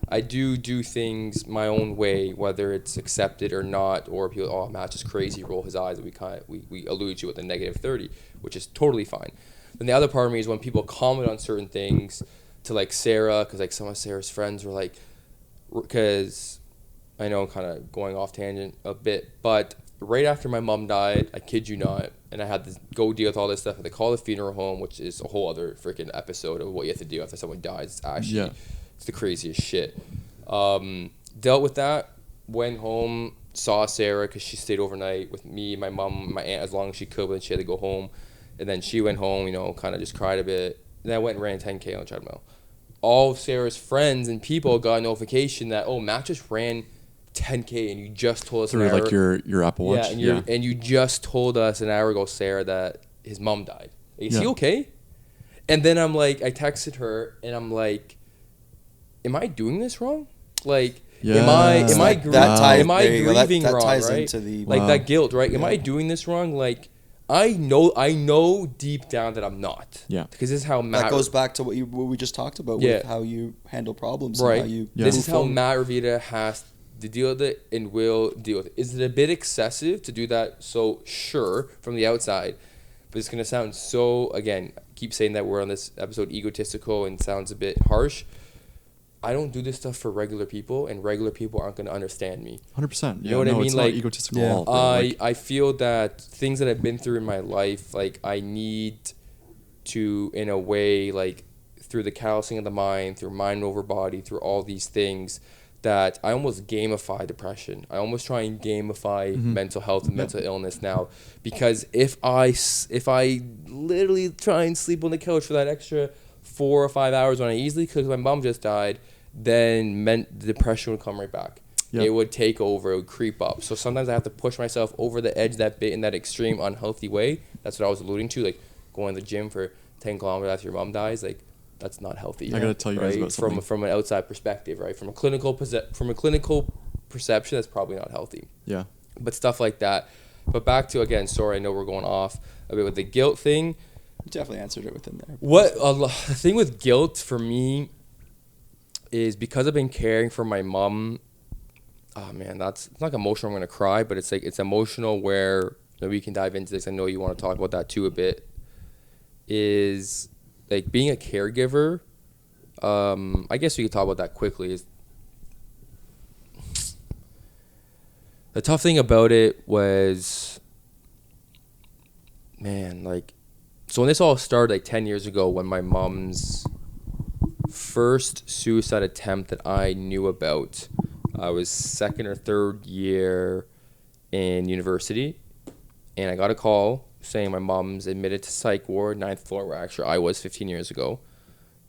I do things my own way, whether it's accepted or not, or people, Matt's just crazy, roll his eyes, and we allude to with the -30, which is totally fine. Then the other part of me is when people comment on certain things to like Sarah, because like some of Sarah's friends were like, because I know I'm kind of going off tangent a bit, but right after my mom died, I kid you not, and I had to go deal with all this stuff. They call the funeral home, which is a whole other freaking episode of what you have to do after someone dies. It's actually it's the craziest shit. Dealt with that, went home, saw Sarah because she stayed overnight with me, my mom, my aunt as long as she could, but then she had to go home. And then she went home, you know, kind of just cried a bit. Then I went and ran 10K on the treadmill. All of Sarah's friends and people got a notification that, Matt just ran 10K and you just told us through like your Apple Watch. And you just told us an hour ago, Sarah, that his mom died. Is he okay? And then I'm like, I texted her and I'm like, am I doing this wrong? Like, am I grieving wrong? Right? That guilt, right? Am I doing this wrong? Like, I know deep down that I'm not. Yeah. Because this is how Matt. That goes back to what we just talked about with how you handle problems. Right. And how you This is how Matt Ravida has to deal with it and will deal with it. Is it a bit excessive to do that? So sure, from the outside, but it's gonna sound so. Again, I keep saying that we're on this episode egotistical and sounds a bit harsh. I don't do this stuff for regular people, and regular people aren't gonna understand me. 100%. You know what I mean? It's like not egotistical at all. I feel that things that I've been through in my life, like I need to, in a way, like through the callousing of the mind, through mind over body, through all these things, that I almost gamify depression. I almost try and gamify mental health and mental illness now, because if I literally try and sleep on the couch for that extra 4 or 5 hours when I easily could, because my mom just died, then the depression would come right back. Yep. It would take over. It would creep up. So sometimes I have to push myself over the edge that bit in that extreme unhealthy way. That's what I was alluding to, like going to the gym for 10 kilometers after your mom dies, like, that's not healthy. I gotta tell you guys about something. From an outside perspective, right? From a clinical perception, that's probably not healthy. Yeah. But stuff like that. But back to, again, sorry, I know we're going off a bit with the guilt thing. You definitely answered it within there. The thing with guilt for me is because I've been caring for my mom. Oh man, it's not emotional. I'm gonna cry, but it's like it's emotional where we can dive into this. I know you want to talk about that too a bit. Is like being a caregiver. I guess we could talk about that quickly. Is the tough thing about it was, man, like, so when this all started like 10 years ago, when my mom's first suicide attempt that I knew about, I was second or third year in university, and I got a call saying my mom's admitted to psych ward, 9th floor, where actually I was 15 years ago,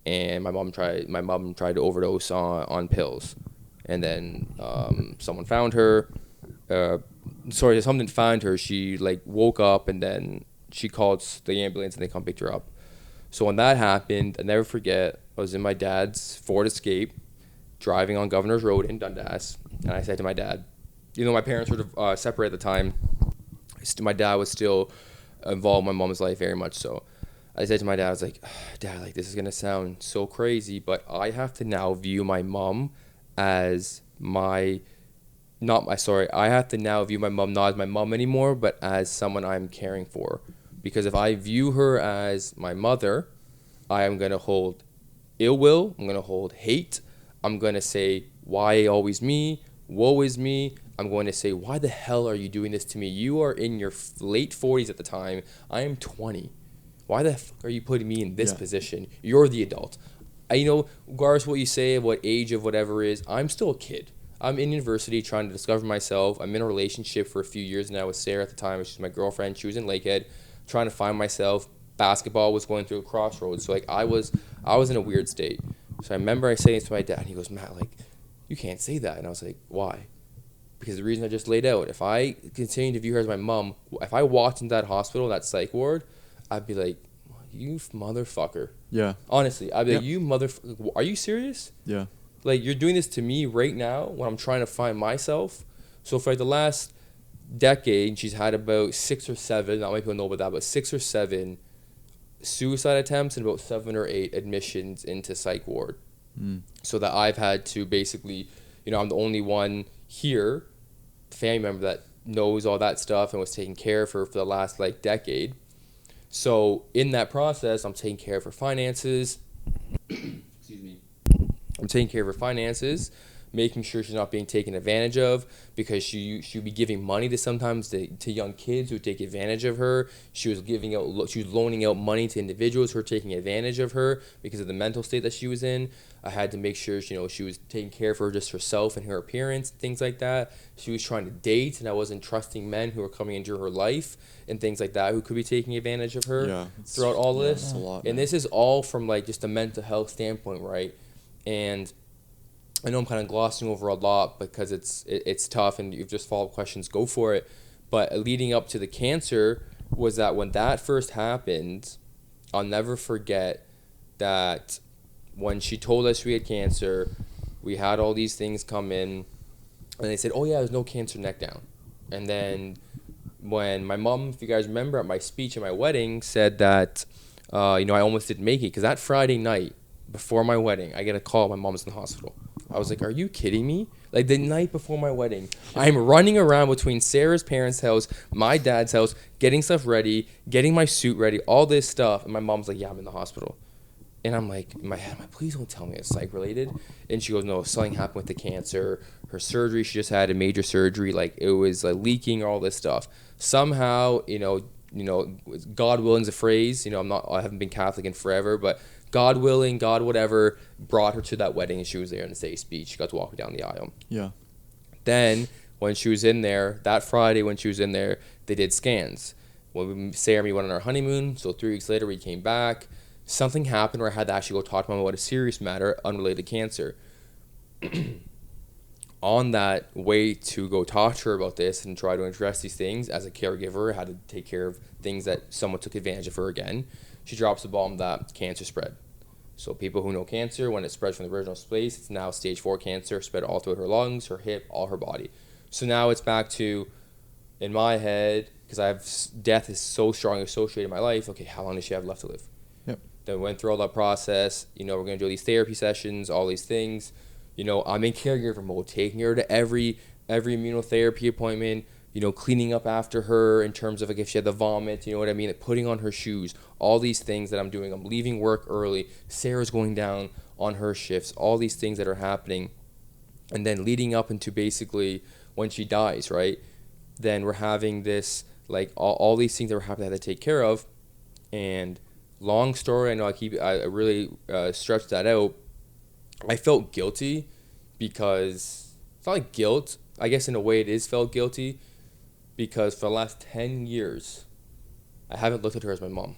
and my mom tried to overdose on pills, and then someone found her. Someone didn't find her. She like woke up, and then she called the ambulance, and they come pick her up. So when that happened, I never forget, I was in my dad's Ford Escape, driving on Governor's Road in Dundas, and I said to my dad, my parents were separated at the time, my dad was still involved in my mom's life very much so. I said to my dad, I was like, Dad, like, this is going to sound so crazy, but I have to now view my mom as I have to now view my mom not as my mom anymore, but as someone I'm caring for. Because if I view her as my mother, I am going to hold ill will, I'm going to hold hate, I'm going to say, why always me? Woe is me. I'm going to say, why the hell are you doing this to me? You are in your late 40s at the time. I am 20. Why the fuck are you putting me in this position? You're the adult. Regardless of what you say, what age of whatever is, I'm still a kid. I'm in university trying to discover myself. I'm in a relationship for a few years now with Sarah at the time. She's my girlfriend. She was in Lakehead, trying to find myself. Basketball was going through a crossroads. So like I was in a weird state. So I remember I saying this to my dad, and he goes, Matt, like, you can't say that. And I was like, why? Because the reason I just laid out, if I continue to view her as my mom, if I walked into that hospital, that psych ward, I'd be like, you motherfucker. Yeah. Honestly, I'd be like, you motherfucker. Are you serious? Yeah. Like, you're doing this to me right now when I'm trying to find myself. So for like the last decade, she's had about 6 or 7, not many people know about that, but 6 or 7 suicide attempts and about 7 or 8 admissions into psych ward. So that I've had to basically, I'm the only one here, family member, that knows all that stuff and was taking care of her for the last like decade. So in that process, I'm taking care of her finances. Excuse me. I'm taking care of her finances, making sure she's not being taken advantage of, because she would be giving money to young kids who take advantage of her. She was loaning out money to individuals who were taking advantage of her because of the mental state that she was in. I had to make sure she was taking care of her, just herself and her appearance, things like that. She was trying to date, and I wasn't trusting men who were coming into her life and things like that who could be taking advantage of her throughout all this. A lot, and this is all from like just a mental health standpoint, right? And I know I'm kind of glossing over a lot because it's tough, and you've just follow-up questions, go for it. But leading up to the cancer was that when that first happened, I'll never forget that when she told us we had cancer, we had all these things come in, and they said, oh yeah, there's no cancer, neck down. And then when my mom, if you guys remember, at my speech at my wedding, said that, I almost didn't make it, because that Friday night before my wedding, I get a call, my mom's in the hospital. I was like, are you kidding me? Like, the night before my wedding, I'm running around between Sarah's parents' house, my dad's house, getting stuff ready, getting my suit ready, all this stuff. And my mom's like, yeah, I'm in the hospital. And I'm like, in my head, please don't tell me it's psych related. And she goes, no, something happened with the cancer. Her surgery, she just had a major surgery. Like, it was like leaking, all this stuff. Somehow, God willing's a phrase. I haven't been Catholic in forever, but God willing, God whatever, brought her to that wedding, and she was there in the say speech. She got to walk down the aisle. Yeah. Then when she was in there, that Friday when she was in there, they did scans. When Sarah and me went on our honeymoon, so 3 weeks later we came back. Something happened where I had to actually go talk to Mom about a serious matter unrelated to cancer. On that way to go talk to her about this and try to address these things, as a caregiver, I had to take care of things that someone took advantage of her again. she drops the bomb that cancer spread. So people who know cancer, when it spreads from the original space, it's now stage 4 cancer, spread all through her lungs, her hip, all her body. So now it's back to, in my head, because death is so strongly associated in my life, okay, how long does she have left to live? Yep. Then we went through all that process, we're going to do these therapy sessions, all these things. I'm in caregiver mode, taking her to every immunotherapy appointment, cleaning up after her in terms of like if she had the vomit, you know what I mean? Like putting on her shoes, all these things that I'm doing. I'm leaving work early. Sarah's going down on her shifts, all these things that are happening. And then leading up into basically when she dies, right? Then we're having this, like all these things that we're having to take care of. And long story, I know I really stretched that out. I felt guilty because it's not like guilt. I guess in a way it is felt guilty because for the last 10 years, I haven't looked at her as my mom.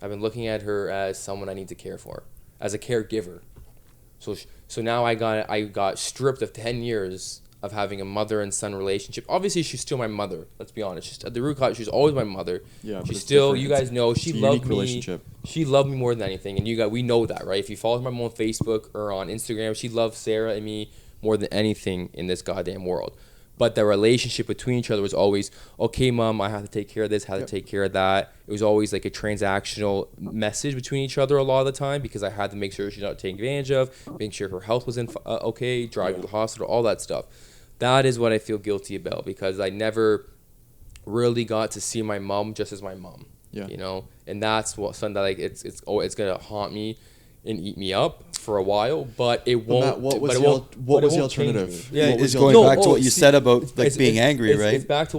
I've been looking at her as someone I need to care for, as a caregiver. So now I got stripped of 10 years of having a mother and son relationship. Obviously, she's still my mother. Let's be honest. She's, at the root cause, she's always my mother. Yeah, she's still. You guys know she loved me. Relationship. She loved me more than anything, and we know that, right? If you follow my mom on Facebook or on Instagram, she loved Sarah and me more than anything in this goddamn world. But the relationship between each other was always, okay, Mom, I have to take care of this, have to take care of that. It was always like a transactional message between each other a lot of the time because I had to make sure she's not taken advantage of, making sure her health was okay, driving to the hospital, all that stuff. That is what I feel guilty about because I never really got to see my mom just as my mom. Yeah. And that's something that like it's gonna haunt me and eat me up for a while, but it won't. Matt, what was the alternative? Yeah, it's going back to what you said about being angry, right? It's back to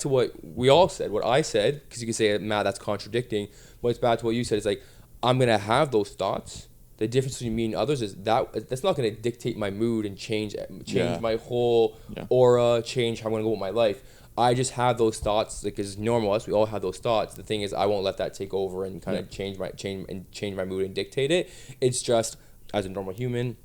what we all said. What I said, because you can say, Matt, that's contradicting. But it's back to what you said. It's like I'm gonna have those thoughts. The difference between me and others is that's not gonna dictate my mood and change my whole aura, change how I'm gonna go with my life. I just have those thoughts because it's normal. We all have those thoughts. The thing is, I won't let that take over and kind of change my mood and dictate it. It's just as a normal human,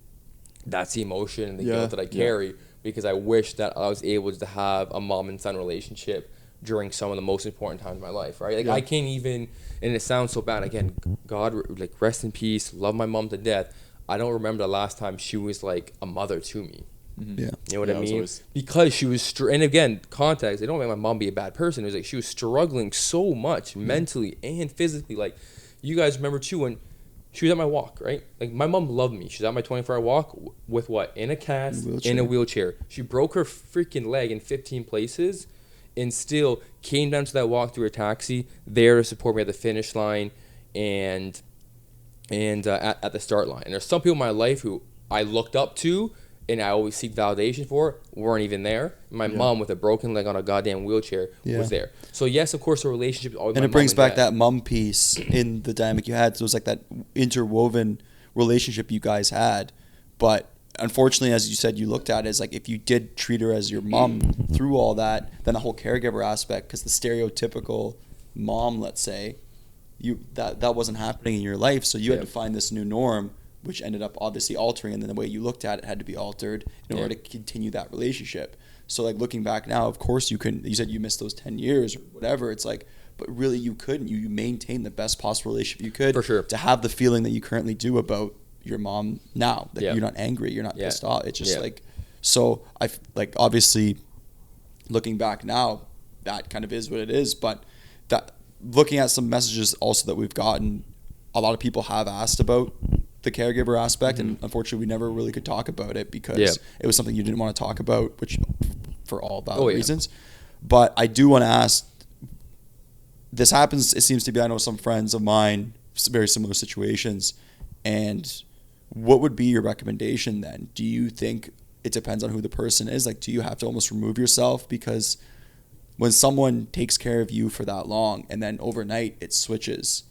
that's the emotion and the guilt that I carry because I wish that I was able to have a mom and son relationship during some of the most important times of my life. Right? Like I can't even, and it sounds so bad. Again, God, like rest in peace. Love my mom to death. I don't remember the last time she was like a mother to me. Mm-hmm. Yeah, you know what I mean? Because she was, and again, context. They don't make my mom be a bad person. It was like she was struggling so much mentally and physically. Like, you guys remember too when she was at my walk, right? Like my mom loved me. She's at my 24-hour walk with what? In a cast, in a wheelchair. She broke her freaking leg in 15 places, and still came down to that walk through her taxi there to support me at the finish line, and at the start line. And there's some people in my life who I looked up to. And I always seek validation for, weren't even there. My mom with a broken leg on a goddamn wheelchair was there. So yes, of course, the relationship is always. And it brings back that mom piece in the dynamic you had. So it was like that interwoven relationship you guys had. But unfortunately, as you said, you looked at it as like if you did treat her as your mom through all that, then the whole caregiver aspect, because the stereotypical mom, let's say, that wasn't happening in your life. So you had to find this new norm, which ended up obviously altering, and then the way you looked at it had to be altered in order to continue that relationship. So like looking back now, of course you said you missed those 10 years or whatever. It's like, but really you couldn't. You maintained the best possible relationship you could. For sure. To have the feeling that you currently do about your mom now, that you're not angry, you're not pissed off. It's just like, so I like obviously looking back now, that kind of is what it is. But that looking at some messages also that we've gotten, a lot of people have asked about the caregiver aspect, and unfortunately we never really could talk about it because it was something you didn't want to talk about, which for all valid reasons. But I do want to ask, this happens, it seems to be, I know some friends of mine, very similar situations, and what would be your recommendation then? Do you think it depends on who the person is? Like, do you have to almost remove yourself? Because when someone takes care of you for that long and then overnight it switches,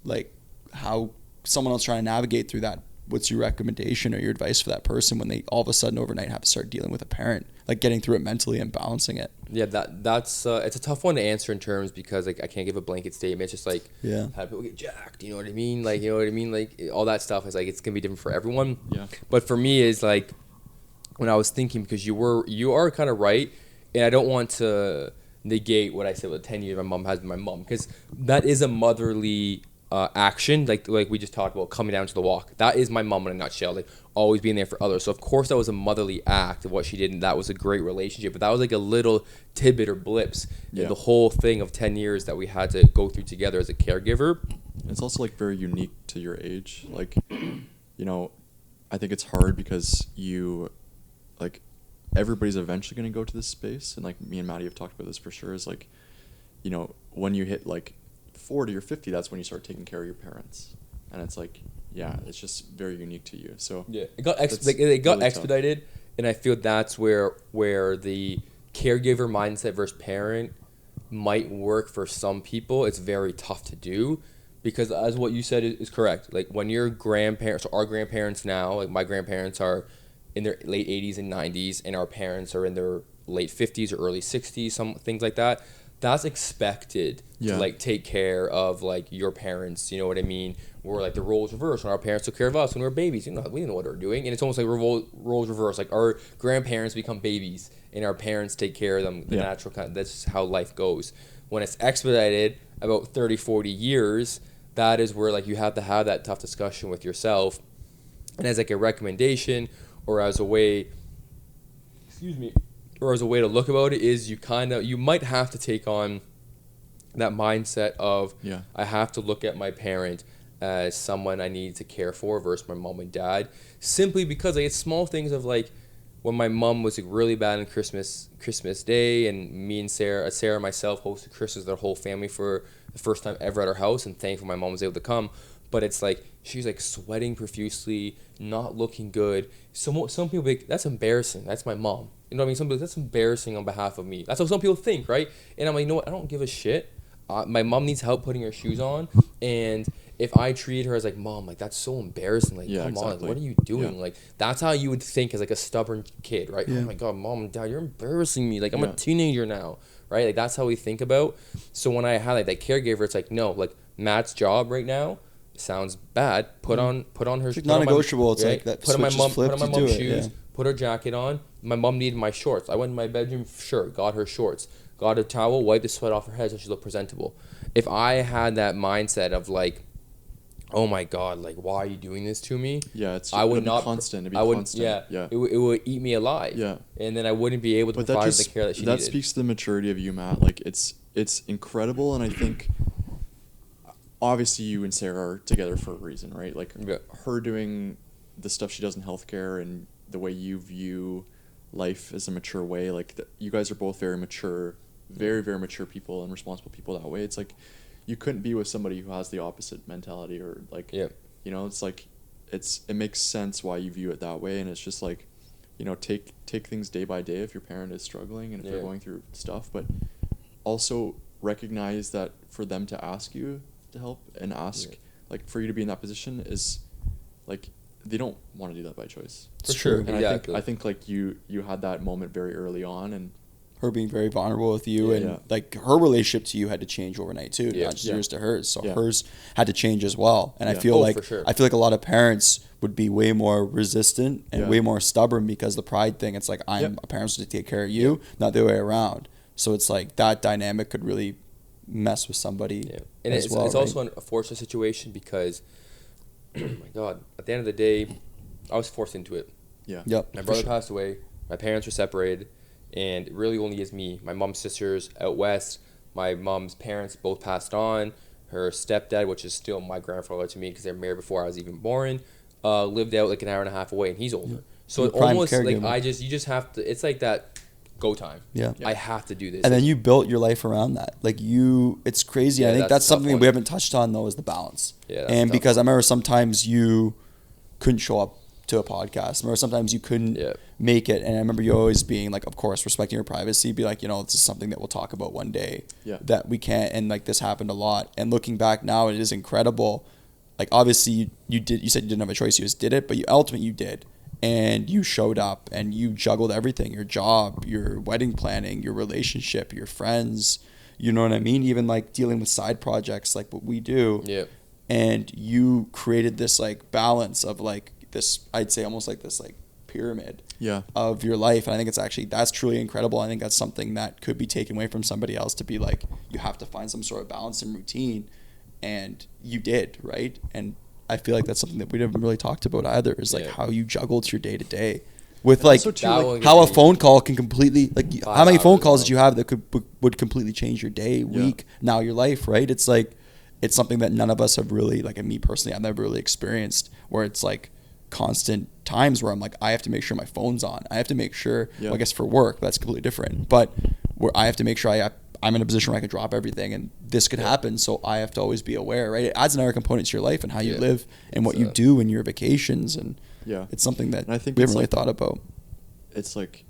like how someone else trying to navigate through that, what's your recommendation or your advice for that person when they all of a sudden overnight have to start dealing with a parent, like getting through it mentally and balancing it? Yeah, that's it's a tough one to answer in terms because like I can't give a blanket statement. It's just like how people get jacked, you know what I mean? Like, you know what I mean? Like all that stuff is like, it's gonna be different for everyone. Yeah. But for me is like when I was thinking, because you are kind of right, and I don't want to negate what I said with 10 years my mom has been my mom, because that is a motherly action, like we just talked about, coming down to the walk. That is my mom in a nutshell, like always being there for others. So of course that was a motherly act of what she did, and that was a great relationship. But that was like a little tidbit or blips in the whole thing of 10 years that we had to go through together as a caregiver. It's also like very unique to your age. Like, you know, I think it's hard because you, like, everybody's eventually going to go to this space. And like me and Maddie have talked about this for sure, is like, you know, when you hit like 40 or 50, that's when you start taking care of your parents. And it's like, yeah, it's just very unique to you. So yeah, it got expedited, and I feel that's where the caregiver mindset versus parent might work for some people. It's very tough to do, because as what you said is correct. Like when your grandparents, our grandparents now, like my grandparents are in their late 80s and 90s, and our parents are in their late 50s or early 60s, some things like that. That's expected to like take care of like your parents, you know what I mean? Where like the roles reverse, when our parents took care of us when we were babies, you know, we didn't know what they were doing, and it's almost like roles reverse. Like our grandparents become babies, and our parents take care of them. The natural kind. That's just how life goes. When it's expedited about 30, 40 years, that is where like you have to have that tough discussion with yourself, and as like a recommendation or as a way, or as a way to look about it, is you might have to take on that mindset of I have to look at my parent as someone I need to care for versus my mom and dad, simply because like it's small things of like when my mom was like really bad on Christmas Day, and me and Sarah and myself hosted Christmas with our whole family for the first time ever at our house, and thankful my mom was able to come. But it's like she's like sweating profusely, not looking good. Some people be like, that's embarrassing. That's my mom. You know what I mean? Some people, that's embarrassing on behalf of me. That's how some people think, right? And I'm like, you know what? I don't give a shit. My mom needs help putting her shoes on, and if I treat her as like, mom, like that's so embarrassing. Like, come on, like, what are you doing? Like, that's how you would think as like a stubborn kid, right? Oh my God, mom and dad, you're embarrassing me. Like, I'm a teenager now, right? Like, that's how we think about. So when I highlight that caregiver, it's like, no, like Matt's job right now sounds bad. Put on her. It's non-negotiable. It's like that. Put on my mom's shoes. Put her jacket on. My mom needed my shorts. I went in my bedroom, sure, got her shorts. Got a towel, wiped the sweat off her head so she looked presentable. If I had that mindset of like, oh my God, like why are you doing this to me? Yeah, it's I would not constant. I would constant. It would eat me alive. Yeah, and then I wouldn't be able to provide the care that she needed. That speaks to the maturity of you, Matt. Like it's incredible, and I think obviously you and Sarah are together for a reason, right? Like her doing the stuff she does in healthcare and the way you view life as a mature way, like you guys are both very mature, very mature people and responsible people that way. It's like you couldn't be with somebody who has the opposite mentality, or like you know, it's like it makes sense why you view it that way. And it's just like, you know, take things day by day if your parent is struggling and if they're going through stuff, but also recognize that for them to ask you to help and ask like for you to be in that position is like they don't want to do that by choice. For sure. And I think like you had that moment very early on, and her being very vulnerable with you, and like her relationship to you had to change overnight too, not just yours to hers. So hers had to change as well. And I feel like a lot of parents would be way more resistant and way more stubborn because the pride thing. It's like I'm a parent to take care of you, not the other way around. So it's like that dynamic could really mess with somebody. Yeah. And it's also a fortunate situation because, oh my God, at the end of the day, I was forced into it. Yeah. Yep. My brother passed away. My parents were separated. And it really only is me. My mom's sisters out west. My mom's parents both passed on. Her stepdad, which is still my grandfather to me because they're married before I was even born, lived out like an hour and a half away, and he's older. So it almost caregiver. Like you just have to. It's like that. Go time. Yeah. I have to do this. And then you built your life around that. Like it's crazy. Yeah, I think that's something we haven't touched on though, is the balance. Yeah. And because I remember sometimes you couldn't show up to a podcast. I remember sometimes you couldn't make it. And I remember you always being like, of course, respecting your privacy, be like, you know, this is something that we'll talk about one day that we can't. And like this happened a lot. And looking back now, it is incredible. Like obviously you said you didn't have a choice. You just did it, but ultimately you did. And you showed up and you juggled everything, your job, your wedding planning, your relationship, your friends, you know what I mean? Even like dealing with side projects like what we do. Yeah. And you created this like balance of like this, I'd say almost like this like pyramid of your life. And I think that's truly incredible. I think that's something that could be taken away from somebody else, to be like, you have to find some sort of balance and routine, and you did, right? And I feel like that's something that we haven't really talked about either, is like how you juggled your day to day with like how a phone call can completely, like, how many phone calls did you have that would completely change your day, week, now your life, right? It's like, it's something that none of us have really, like, me personally, I've never really experienced, where it's like constant times where I'm like, I have to make sure my phone's on. I have to make sure, well, I guess for work, that's completely different, but where I have to make sure I'm in a position where I can drop everything and this could happen. So I have to always be aware, right? It adds another component to your life and how you live and what you do in your vacations. And it's something that I think we haven't really thought about. It's like,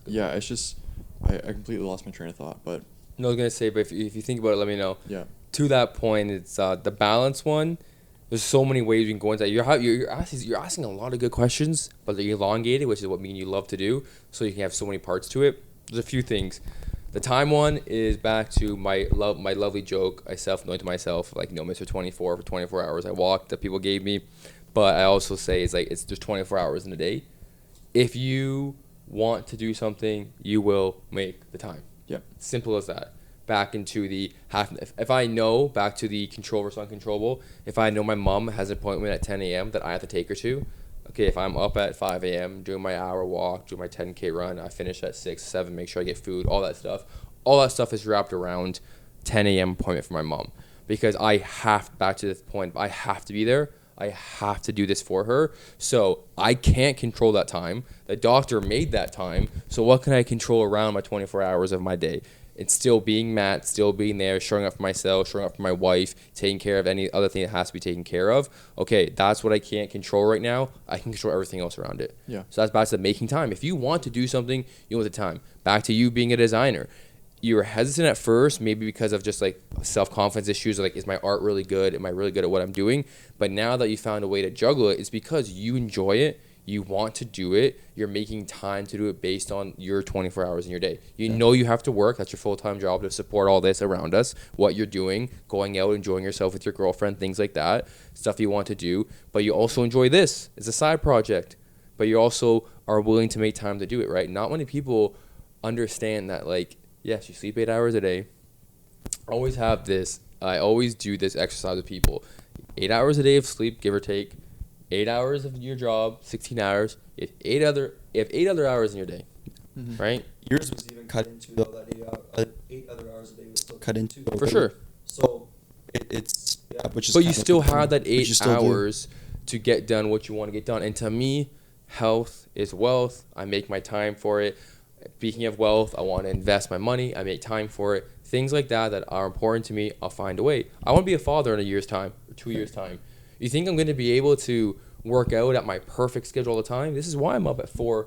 it's just, I completely lost my train of thought, but. No, I was going to say, but if you think about it, let me know. Yeah. To that point, it's the balance one. There's so many ways you can go into that. You're asking a lot of good questions, but they're elongated, which is what me and you love to do. So you can have so many parts to it. There's a few things. The time one is back to my lovely joke. I self-anointed myself, like, Mr. 24 for 24 hours. I walked that people gave me. But I also say there's 24 hours in a day. If you want to do something, you will make the time. Yeah. Simple as that. Back into the if I know, back to the control versus uncontrollable, if I know my mom has an appointment at 10 a.m. that I have to take her to, okay, if I'm up at 5 a.m. doing my hour walk, doing my 10K run, I finish at 6, 7, make sure I get food, all that stuff. All that stuff is wrapped around 10 a.m. appointment for my mom, because back to this point, I have to be there. I have to do this for her. So I can't control that time. The doctor made that time. So what can I control around my 24 hours of my day? It's still being Matt, still being there, showing up for myself, showing up for my wife, taking care of any other thing that has to be taken care of. Okay, that's what I can't control right now. I can control everything else around it. Yeah. So that's back to making time. If you want to do something, you want the time. Back to you being a designer. You were hesitant at first, maybe because of just like self-confidence issues, like, is my art really good? Am I really good at what I'm doing? But now that you found a way to juggle it, it's because you enjoy it. You want to do it. You're making time to do it based on your 24 hours in your day. You know you have to work. That's your full-time job to support all this around us, what you're doing, going out, enjoying yourself with your girlfriend, things like that, stuff you want to do. But you also enjoy this. It's a side project. But you also are willing to make time to do it, right? Not many people understand that, like, yes, you sleep 8 hours a day. I always do this exercise with people. 8 hours a day of sleep, give or take. 8 hours of your job, 16 hours. You have 8 other hours in your day, right? Yours was even cut into, though, that 8 other hours a day was still cut into. For sure. So it's which is. But you still have that 8 hours to get done what you want to get done. And to me, health is wealth. I make my time for it. Speaking of wealth, I want to invest my money. I make time for it. Things like that are important to me, I'll find a way. I want to be a father in a year's time or 2 years' time. You think I'm going to be able to work out at my perfect schedule all the time? This is why I'm up at 5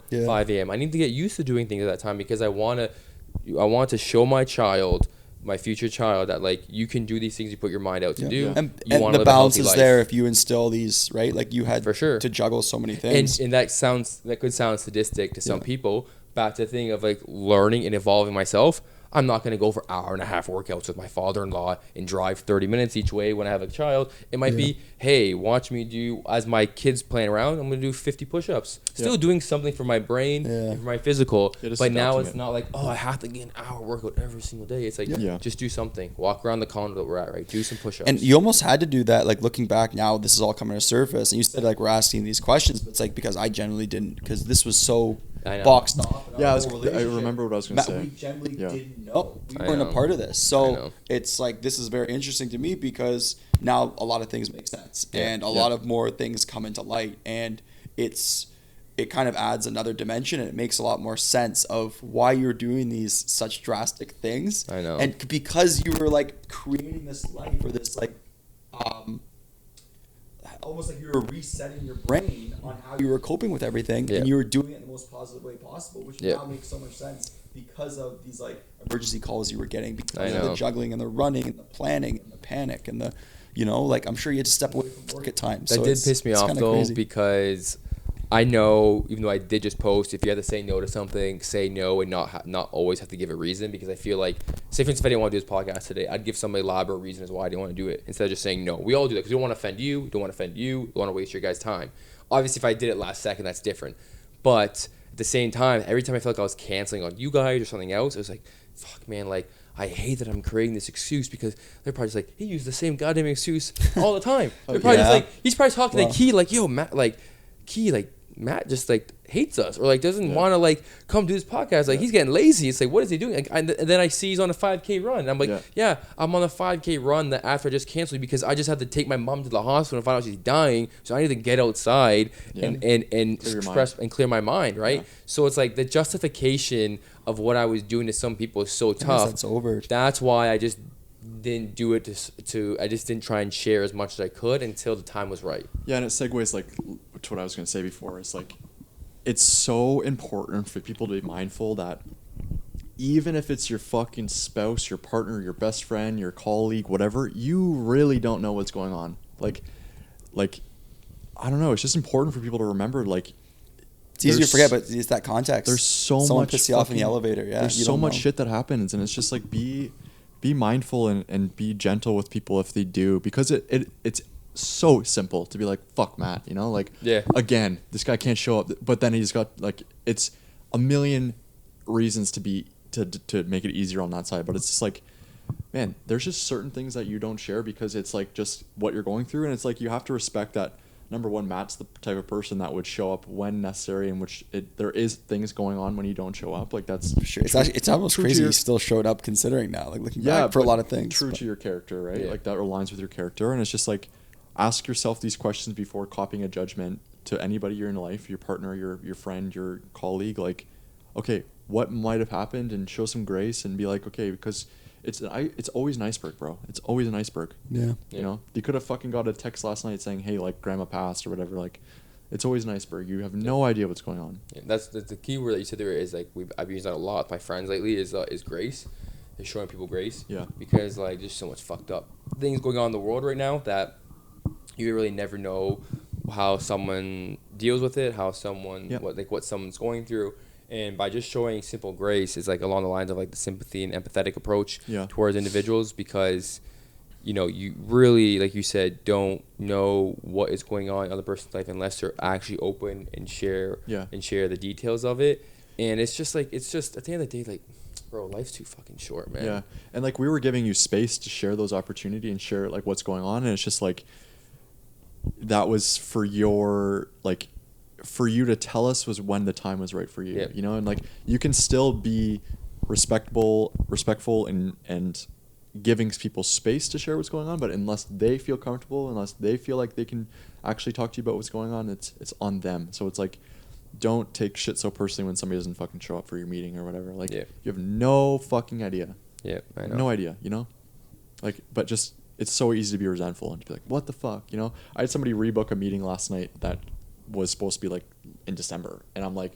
a.m. I need to get used to doing things at that time, because I want to show my child, my future child, that, like, you can do these things you put your mind out to do. And the balance is there if you instill these, right? Like, you had for sure to juggle so many things. And that could sound sadistic to some people. Back to the thing of, like, learning and evolving myself. I'm not going to go for 1.5 hour workouts with my father-in-law and drive 30 minutes each way when I have a child. It might be, hey, watch me do, as my kids playing around, I'm going to do 50 push-ups. Still doing something for my brain and for my physical. But now it's not like, I have to get an hour workout every single day. It's like, just do something. Walk around the condo that we're at, right? Do some push-ups. And you almost had to do that, like, looking back now, this is all coming to surface. And you said, like, we're asking these questions, but it's like, because I generally didn't, because this was so boxed off. Yeah, I remember what I was going to say. We generally didn't know. We weren't a part of this. So it's like, this is very interesting to me, because now a lot of things make sense and a lot of more things come into light, and it kind of adds another dimension, and it makes a lot more sense of why you're doing these such drastic things. I know. And because you were, like, creating this life, or this, like, almost like you were resetting your brain on how you were coping with everything, and you were doing it in the most positive way possible, which now makes so much sense because of these, like, emergency calls you were getting, because of the juggling and the running and the planning and the panic and the, like, I'm sure you had to step away from work at times. That did piss me off, though, because I know, even though I did just post, if you have to say no to something, say no and not always have to give a reason, because I feel like, say for instance, if I didn't want to do this podcast today, I'd give some elaborate reason as why I didn't want to do it instead of just saying no. We all do that because we don't want to offend you, don't want to offend you, don't want to waste your guys' time. Obviously, if I did it last second, that's different. But at the same time, every time I felt like I was canceling on you guys or something else, it was like, fuck, man, like, I hate that I'm creating this excuse because they're probably just like, he used the same goddamn excuse all the time. They're probably just like, he's probably talking to Key like, yo, Matt, like, Key, like, Matt just like hates us or like doesn't want to like come do this podcast. Like he's getting lazy. It's like, what is he doing? Like, and then I see he's on a 5K run. And I'm like, yeah, I'm on a 5K run that after I just canceled because I just had to take my mom to the hospital and find out she's dying. So I need to get outside and express and clear my mind. Right. Yeah. So it's like the justification of what I was doing to some people is so tough. That's over. That's why I just didn't do it I just didn't try and share as much as I could until the time was right. Yeah, and it segues like to what I was going to say before. It's like it's so important for people to be mindful that even if it's your fucking spouse, your partner, your best friend, your colleague, whatever, you really don't know what's going on. Like I don't know, it's just important for people to remember, like, it's easy to forget, but it's that context. There's someone much pissed you off in the elevator. Yeah, there's so much shit that happens, and it's just like be mindful and be gentle with people if they do, because it's so simple to be like, fuck Matt, you know, like, again, this guy can't show up, but then he's got like, it's a million reasons to make it easier on that side, but it's just like, man, there's just certain things that you don't share because it's like just what you're going through, and it's like you have to respect that. Number one, Matt's the type of person that would show up when necessary, in which there is things going on when you don't show up. Like, that's for sure. It's almost crazy he still showed up, considering now, like, looking back for a lot of things. True to your character, right? Yeah. Like, that aligns with your character, and it's just like, ask yourself these questions before copying a judgment to anybody you're in life, your partner, your friend, your colleague. Like, okay, what might have happened, and show some grace and be like, okay, because it's always an iceberg, bro. It's always an iceberg. Yeah. You know, you could have fucking got a text last night saying, hey, like, grandma passed or whatever. Like, it's always an iceberg. You have no idea what's going on. Yeah, that's the key word that you said there is, like, I've used that a lot with my friends lately, is grace. Is showing people grace. Yeah. Because, like, there's so much fucked up things going on in the world right now that you really never know how someone deals with it, how someone, what someone's going through. And by just showing simple grace is like along the lines of like the sympathy and empathetic approach towards individuals, because, you know, you really, like you said, don't know what is going on in other person's life unless they're actually open and share the details of it. And it's just like, at the end of the day, like, bro, life's too fucking short, man. Yeah. And like, we were giving you space to share those opportunities and share like what's going on. And it's just like, that was for you to tell us was when the time was right for you, you know, and like, you can still be respectful and giving people space to share what's going on, but unless they feel comfortable, unless they feel like they can actually talk to you about what's going on, it's on them. So it's like, don't take shit so personally when somebody doesn't fucking show up for your meeting or whatever. Like, you have no fucking idea. Yeah, I know. No idea, you know? Like, but just, it's so easy to be resentful and to be like, what the fuck, you know? I had somebody rebook a meeting last night that was supposed to be like in December, and I'm like,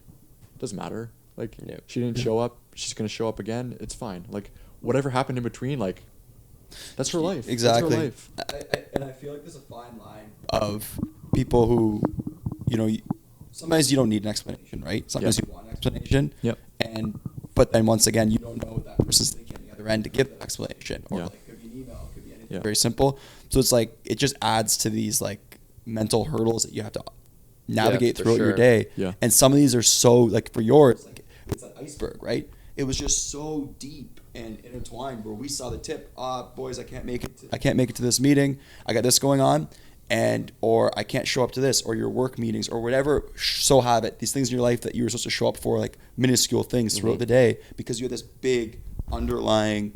doesn't matter. Like, she didn't show up. She's gonna show up again. It's fine. Like, whatever happened in between, like, that's her life. Exactly. That's her life. And I feel like there's a fine line of people who, you know, sometimes you don't need an explanation, right? Sometimes you want an explanation. But then once again, you don't know what that person's thinking on the other end to give that explanation. Or like, it could be an email, it could be anything very simple. So it's like, it just adds to these like mental hurdles that you have to navigate throughout your day. And some of these are so, like, for yours, like, it's an iceberg, right? It was just so deep and intertwined where we saw the tip, boys, I can't make it to this meeting, I got this going on, or I can't show up to this, or your work meetings, or whatever. So have it, these things in your life that you were supposed to show up for, like minuscule things throughout the day, because you had this big underlying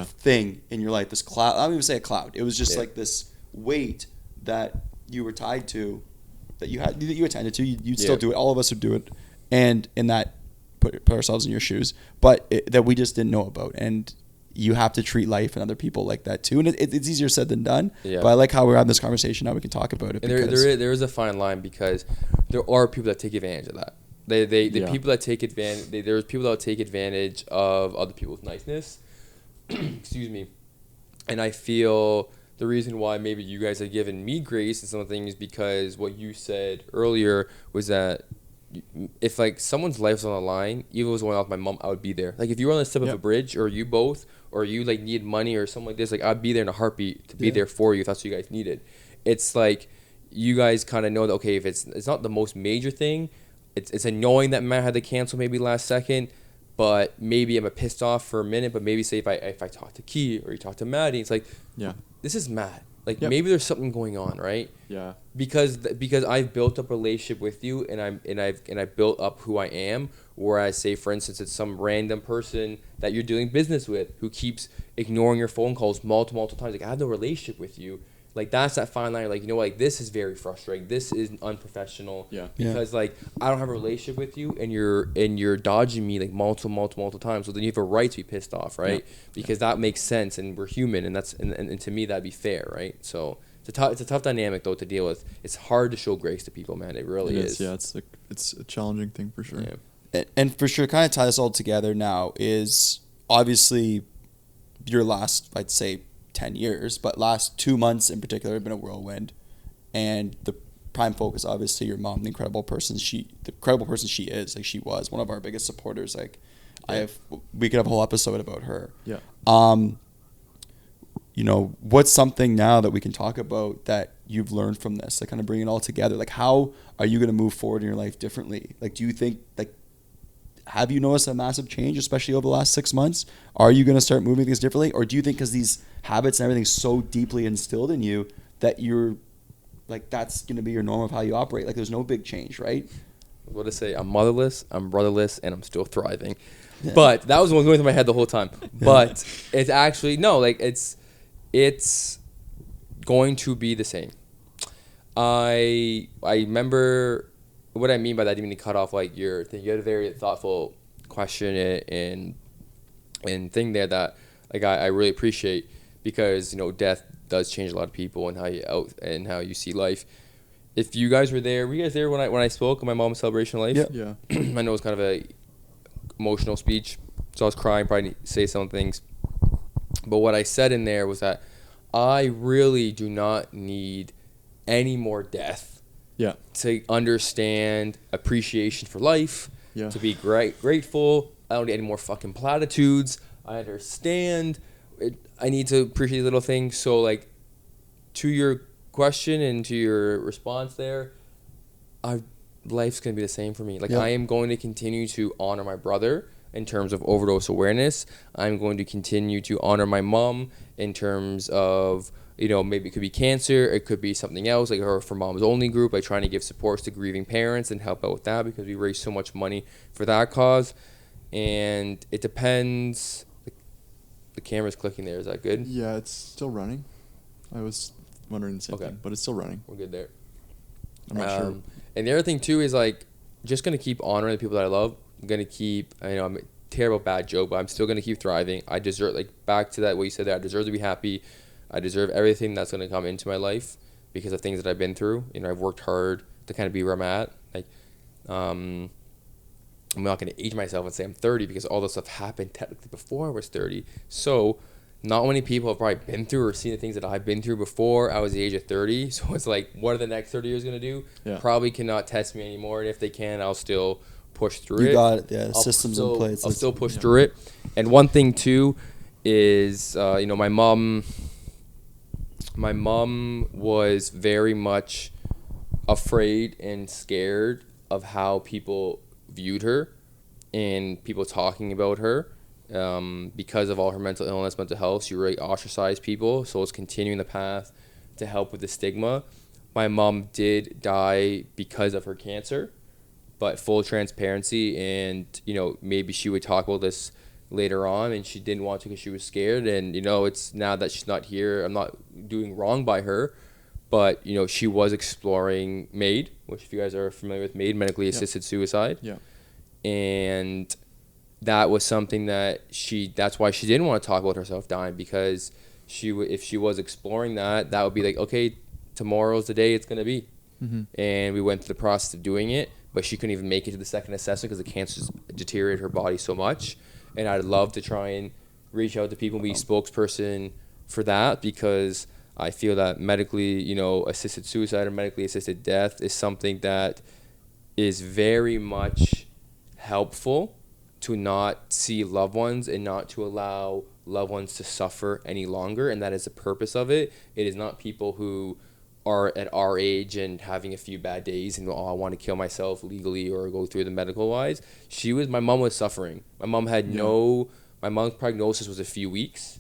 thing in your life, this cloud. I don't even say a cloud, it was just like this weight that you were tied to, that you attended to. You'd still do it. All of us would do it, and in that, put ourselves in your shoes, but that we just didn't know about. And you have to treat life and other people like that too. And it's easier said than done. But I like how we're having this conversation now. We can talk about it. And there is a fine line, because there are people that take advantage of that. People that take advantage. There's people that take advantage of other people's niceness. Excuse me. And I feel the reason why maybe you guys have given me grace and some of the things, because what you said earlier was that if like someone's life's on the line, even if it was going off my mom, I would be there. Like if you were on the step of a bridge, or you both, or you like need money or something like this, like I'd be there in a heartbeat to be there for you if that's what you guys needed. It's like you guys kind of know that, okay, if it's not the most major thing, it's annoying that Matt had to cancel maybe last second, but maybe I'm pissed off for a minute. But maybe say if I talk to Key or you talk to Maddie, it's like, this is Matt. Like maybe there's something going on, right? Yeah. Because I've built up a relationship with you, and I've built up who I am. Whereas, say for instance, it's some random person that you're doing business with who keeps ignoring your phone calls multiple times. Like I have no relationship with you. Like that's that fine line. Like, you know, like this is very frustrating. This is unprofessional. Yeah. Because like I don't have a relationship with you, and you're dodging me like multiple times. So then you have a right to be pissed off, right? Yeah. Because that makes sense, and we're human, and that's and to me that'd be fair, right? So it's a tough dynamic though to deal with. It's hard to show grace to people, man. It really is. Yeah, it's a challenging thing for sure. Yeah. And for sure, kind of tie this all together now is obviously your last, I'd say, 10 years, but last 2 months in particular have been a whirlwind, and the prime focus, obviously, your mom, the incredible person she is. Like she was one of our biggest supporters. Like we could have a whole episode about her. Yeah. You know, what's something now that we can talk about that you've learned from this, like kind of bring it all together? Like how are you going to move forward in your life differently? Like, do you think, like, have you noticed a massive change, especially over the last 6 months? Are you going to start moving things differently? Or do you think because these habits and everything's so deeply instilled in you that you're like, that's going to be your norm of how you operate? Like there's no big change, right? What to say? I'm motherless, I'm brotherless, and I'm still thriving. Yeah. But that was what was going through my head the whole time. But it's actually, no, like it's going to be the same. I remember what I mean by that. I didn't mean to cut off like your thing. You had a very thoughtful question and thing there that like I really appreciate, because you know death does change a lot of people and how you see life. If you guys were there, you guys there when I spoke at my mom's celebration of life? Yeah. I know it was kind of a emotional speech, so I was crying, probably need to say some things. But what I said in there was that I really do not need any more death. Yeah. To understand appreciation for life. Yeah. To be grateful. I don't need any more fucking platitudes. I understand. I need to appreciate little things. So like, to your question and to your response there, life's gonna be the same for me. Like I am going to continue to honor my brother in terms of overdose awareness. I'm going to continue to honor my mom in terms of, you know, maybe it could be cancer, it could be something else, like her for Moms Only group, like trying to give supports to grieving parents and help out with that, because we raise so much money for that cause. And it depends. The camera's clicking there. Is that good? Yeah, it's still running. I was wondering the same thing, but it's still running. We're good there. I'm not sure. And the other thing too is like, just gonna keep honoring the people that I love. I'm gonna keep. I know I'm a terrible bad joke, but I'm still gonna keep thriving. I deserve, like back to that what you said there. I deserve to be happy. I deserve everything that's going to come into my life because of things that I've been through. You know, I've worked hard to kind of be where I'm at. Like, I'm not going to age myself and say I'm 30 because all this stuff happened technically before I was 30. So, not many people have probably been through or seen the things that I've been through before I was the age of 30. So, it's like, what are the next 30 years going to do? Yeah. Probably cannot test me anymore. And if they can, I'll still push through it. You got it. Yeah, systems in place. I'll still push through it. And one thing, too, is, you know, my mom was very much afraid and scared of how people viewed her and people talking about her because of all her mental illness, mental health. She really ostracized people, so it's continuing the path to help with the stigma. My mom did die because of her cancer, but full transparency, and you know, maybe she would talk about this later on, and she didn't want to because she was scared. And you know, it's now that she's not here, I'm not doing wrong by her, but you know, she was exploring MAID, which if you guys are familiar with MAID, medically assisted suicide. Yeah. And that was something that that's why she didn't want to talk about herself dying, because if she was exploring that would be like, okay, tomorrow's the day it's going to be. Mm-hmm. And we went through the process of doing it, but she couldn't even make it to the second assessment because the cancer's deteriorated her body so much. And I'd love to try and reach out to people and be spokesperson for that, because I feel that medically, assisted suicide or medically assisted death is something that is very much helpful to not see loved ones and not to allow loved ones to suffer any longer. And that is the purpose of it. It is not people who are at our age and having a few bad days and, I want to kill myself legally or go through the medical wise. My mom was suffering. My mom had my mom's prognosis was a few weeks,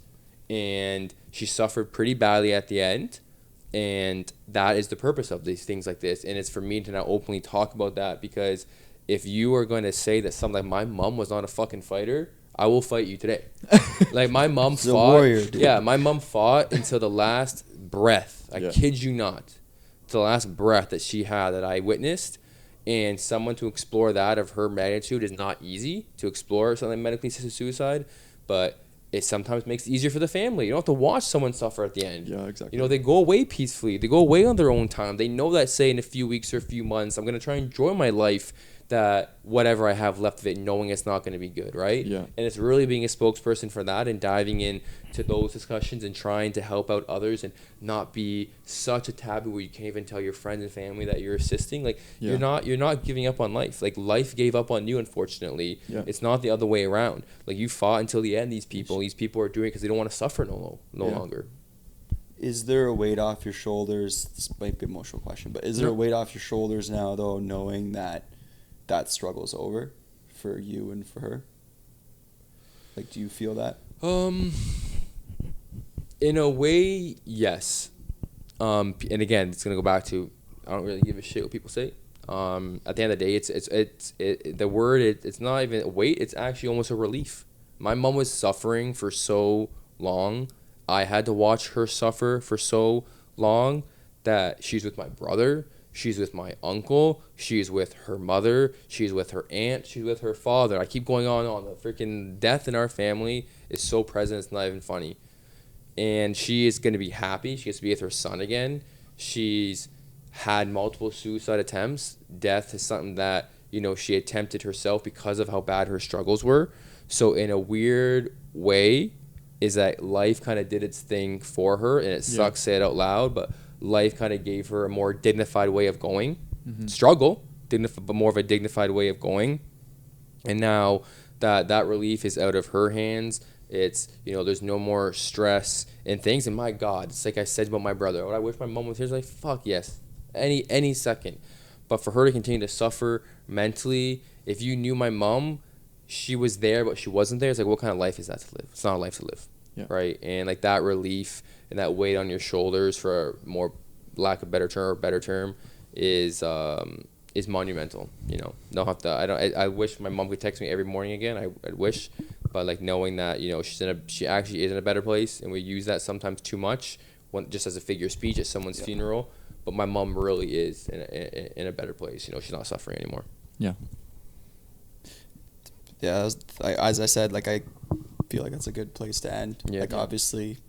and she suffered pretty badly at the end. And that is the purpose of these things like this. And it's for me to now openly talk about that, because if you are going to say that something like my mom was not a fucking fighter, I will fight you today. Like my mom fought. Warrior, dude. Yeah, my mom fought until the last breath. I kid you not. To the last breath that she had that I witnessed. And someone to explore that of her magnitude is not easy to explore something like medically assisted suicide, but it sometimes makes it easier for the family. You don't have to watch someone suffer at the end. Yeah, exactly. They go away peacefully. They go away on their own time. They know that, say, in a few weeks or a few months, I'm going to try and enjoy my life, that whatever I have left of it, knowing it's not going to be good, right? Yeah. And it's really being a spokesperson for that and diving into those discussions and trying to help out others and not be such a taboo where you can't even tell your friends and family that you're assisting. Like you're not giving up on life. Like life gave up on you, unfortunately. Yeah. It's not the other way around. Like you fought until the end. These people are doing it because they don't want to suffer no longer. Is there a weight off your shoulders? This might be an emotional question, but is there a weight off your shoulders now, though, knowing that struggle's over for you and for her? Like, do you feel that? In a way, yes. And again, it's gonna go back to, I don't really give a shit what people say. At the end of the day, it's not even a weight. It's actually almost a relief. My mom was suffering for so long. I had to watch her suffer for so long that she's with my brother. She's with my uncle. She's with her mother. She's with her aunt. She's with her father. I keep going on. The freaking death in our family is so present, it's not even funny. And she is going to be happy. She gets to be with her son again. She's had multiple suicide attempts. Death is something that, she attempted herself because of how bad her struggles were. So in a weird way, is that life kind of did its thing for her. And it sucks to say it out loud, but life kind of gave her a more dignified way of going. Struggle, but more of a dignified way of going. And now that relief is out of her hands. It's, there's no more stress and things. And my God, it's like I said about my brother. Would I wish my mom was here? It's like, fuck yes. Any second. But for her to continue to suffer mentally, if you knew my mom, she was there, but she wasn't there. It's like, what kind of life is that to live? It's not a life to live. Yeah. Right. And like that relief and that weight on your shoulders, for a more lack of better term, is monumental. Don't have to. I wish my mom could text me every morning again. I wish, but like knowing that she actually is in a better place, and we use that sometimes too much, just as a figure of speech at someone's funeral. But my mom really is in a better place. She's not suffering anymore. Yeah. Yeah. As I said, like I feel like that's a good place to end. Yeah. Like obviously,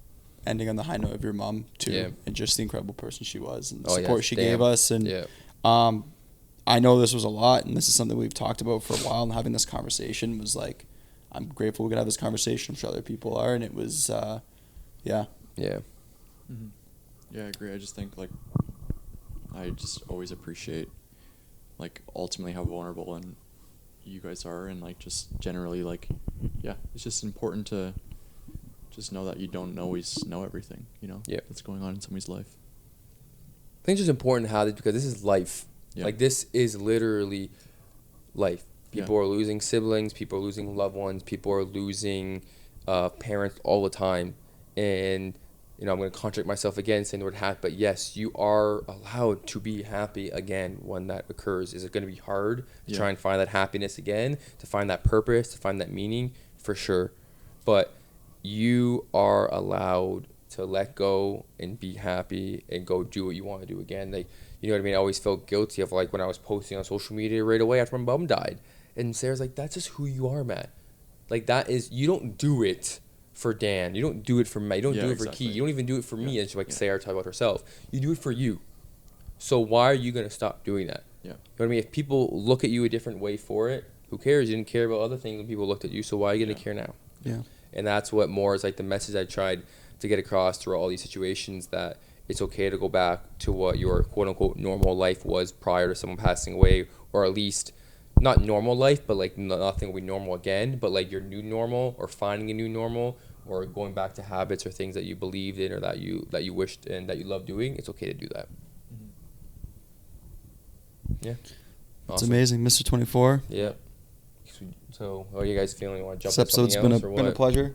ending on the high note of your mom too, and just the incredible person she was and the support she gave us. And I know this was a lot, and this is something we've talked about for a while. And having this conversation was like, I'm grateful we could have this conversation. I'm sure other people are, and it was, yeah. Mm-hmm. Yeah, I agree. I just think like I just always appreciate like ultimately how vulnerable and you guys are, and like just generally like it's just important to just know that you don't always know everything, that's going on in somebody's life. I think it's just important how because this is life. Like this is literally life. People are losing siblings, people are losing loved ones, people are losing parents all the time. And I'm going to contradict myself again saying the word happy, but yes, you are allowed to be happy again when that occurs. Is it going to be hard to try and find that happiness again, to find that purpose, to find that meaning? For sure. But you are allowed to let go and be happy and go do what you want to do again. Like, you know what I mean? I always felt guilty of like when I was posting on social media right away after my mom died. And Sarah's like, that's just who you are, man. Like that is, you don't do it for Dan. You don't do it for Matt. You don't do it for Key. You don't even do it for me. And she like Sarah talked about herself. You do it for you. So why are you going to stop doing that? Yeah. You know what I mean? If people look at you a different way for it, who cares? You didn't care about other things when people looked at you. So why are you going to care now? Yeah. And that's what more is like the message I tried to get across through all these situations, that it's okay to go back to what your quote unquote normal life was prior to someone passing away, or at least not normal life, but like nothing will be normal again, but like your new normal, or finding a new normal, or going back to habits or things that you believed in, or that you wished and that you love doing. It's okay to do that. Yeah. It's Awesome. amazing, Mr. 24. Yeah. So, how are you guys feeling? You want to jump This into something episode's else, or been a what? pleasure.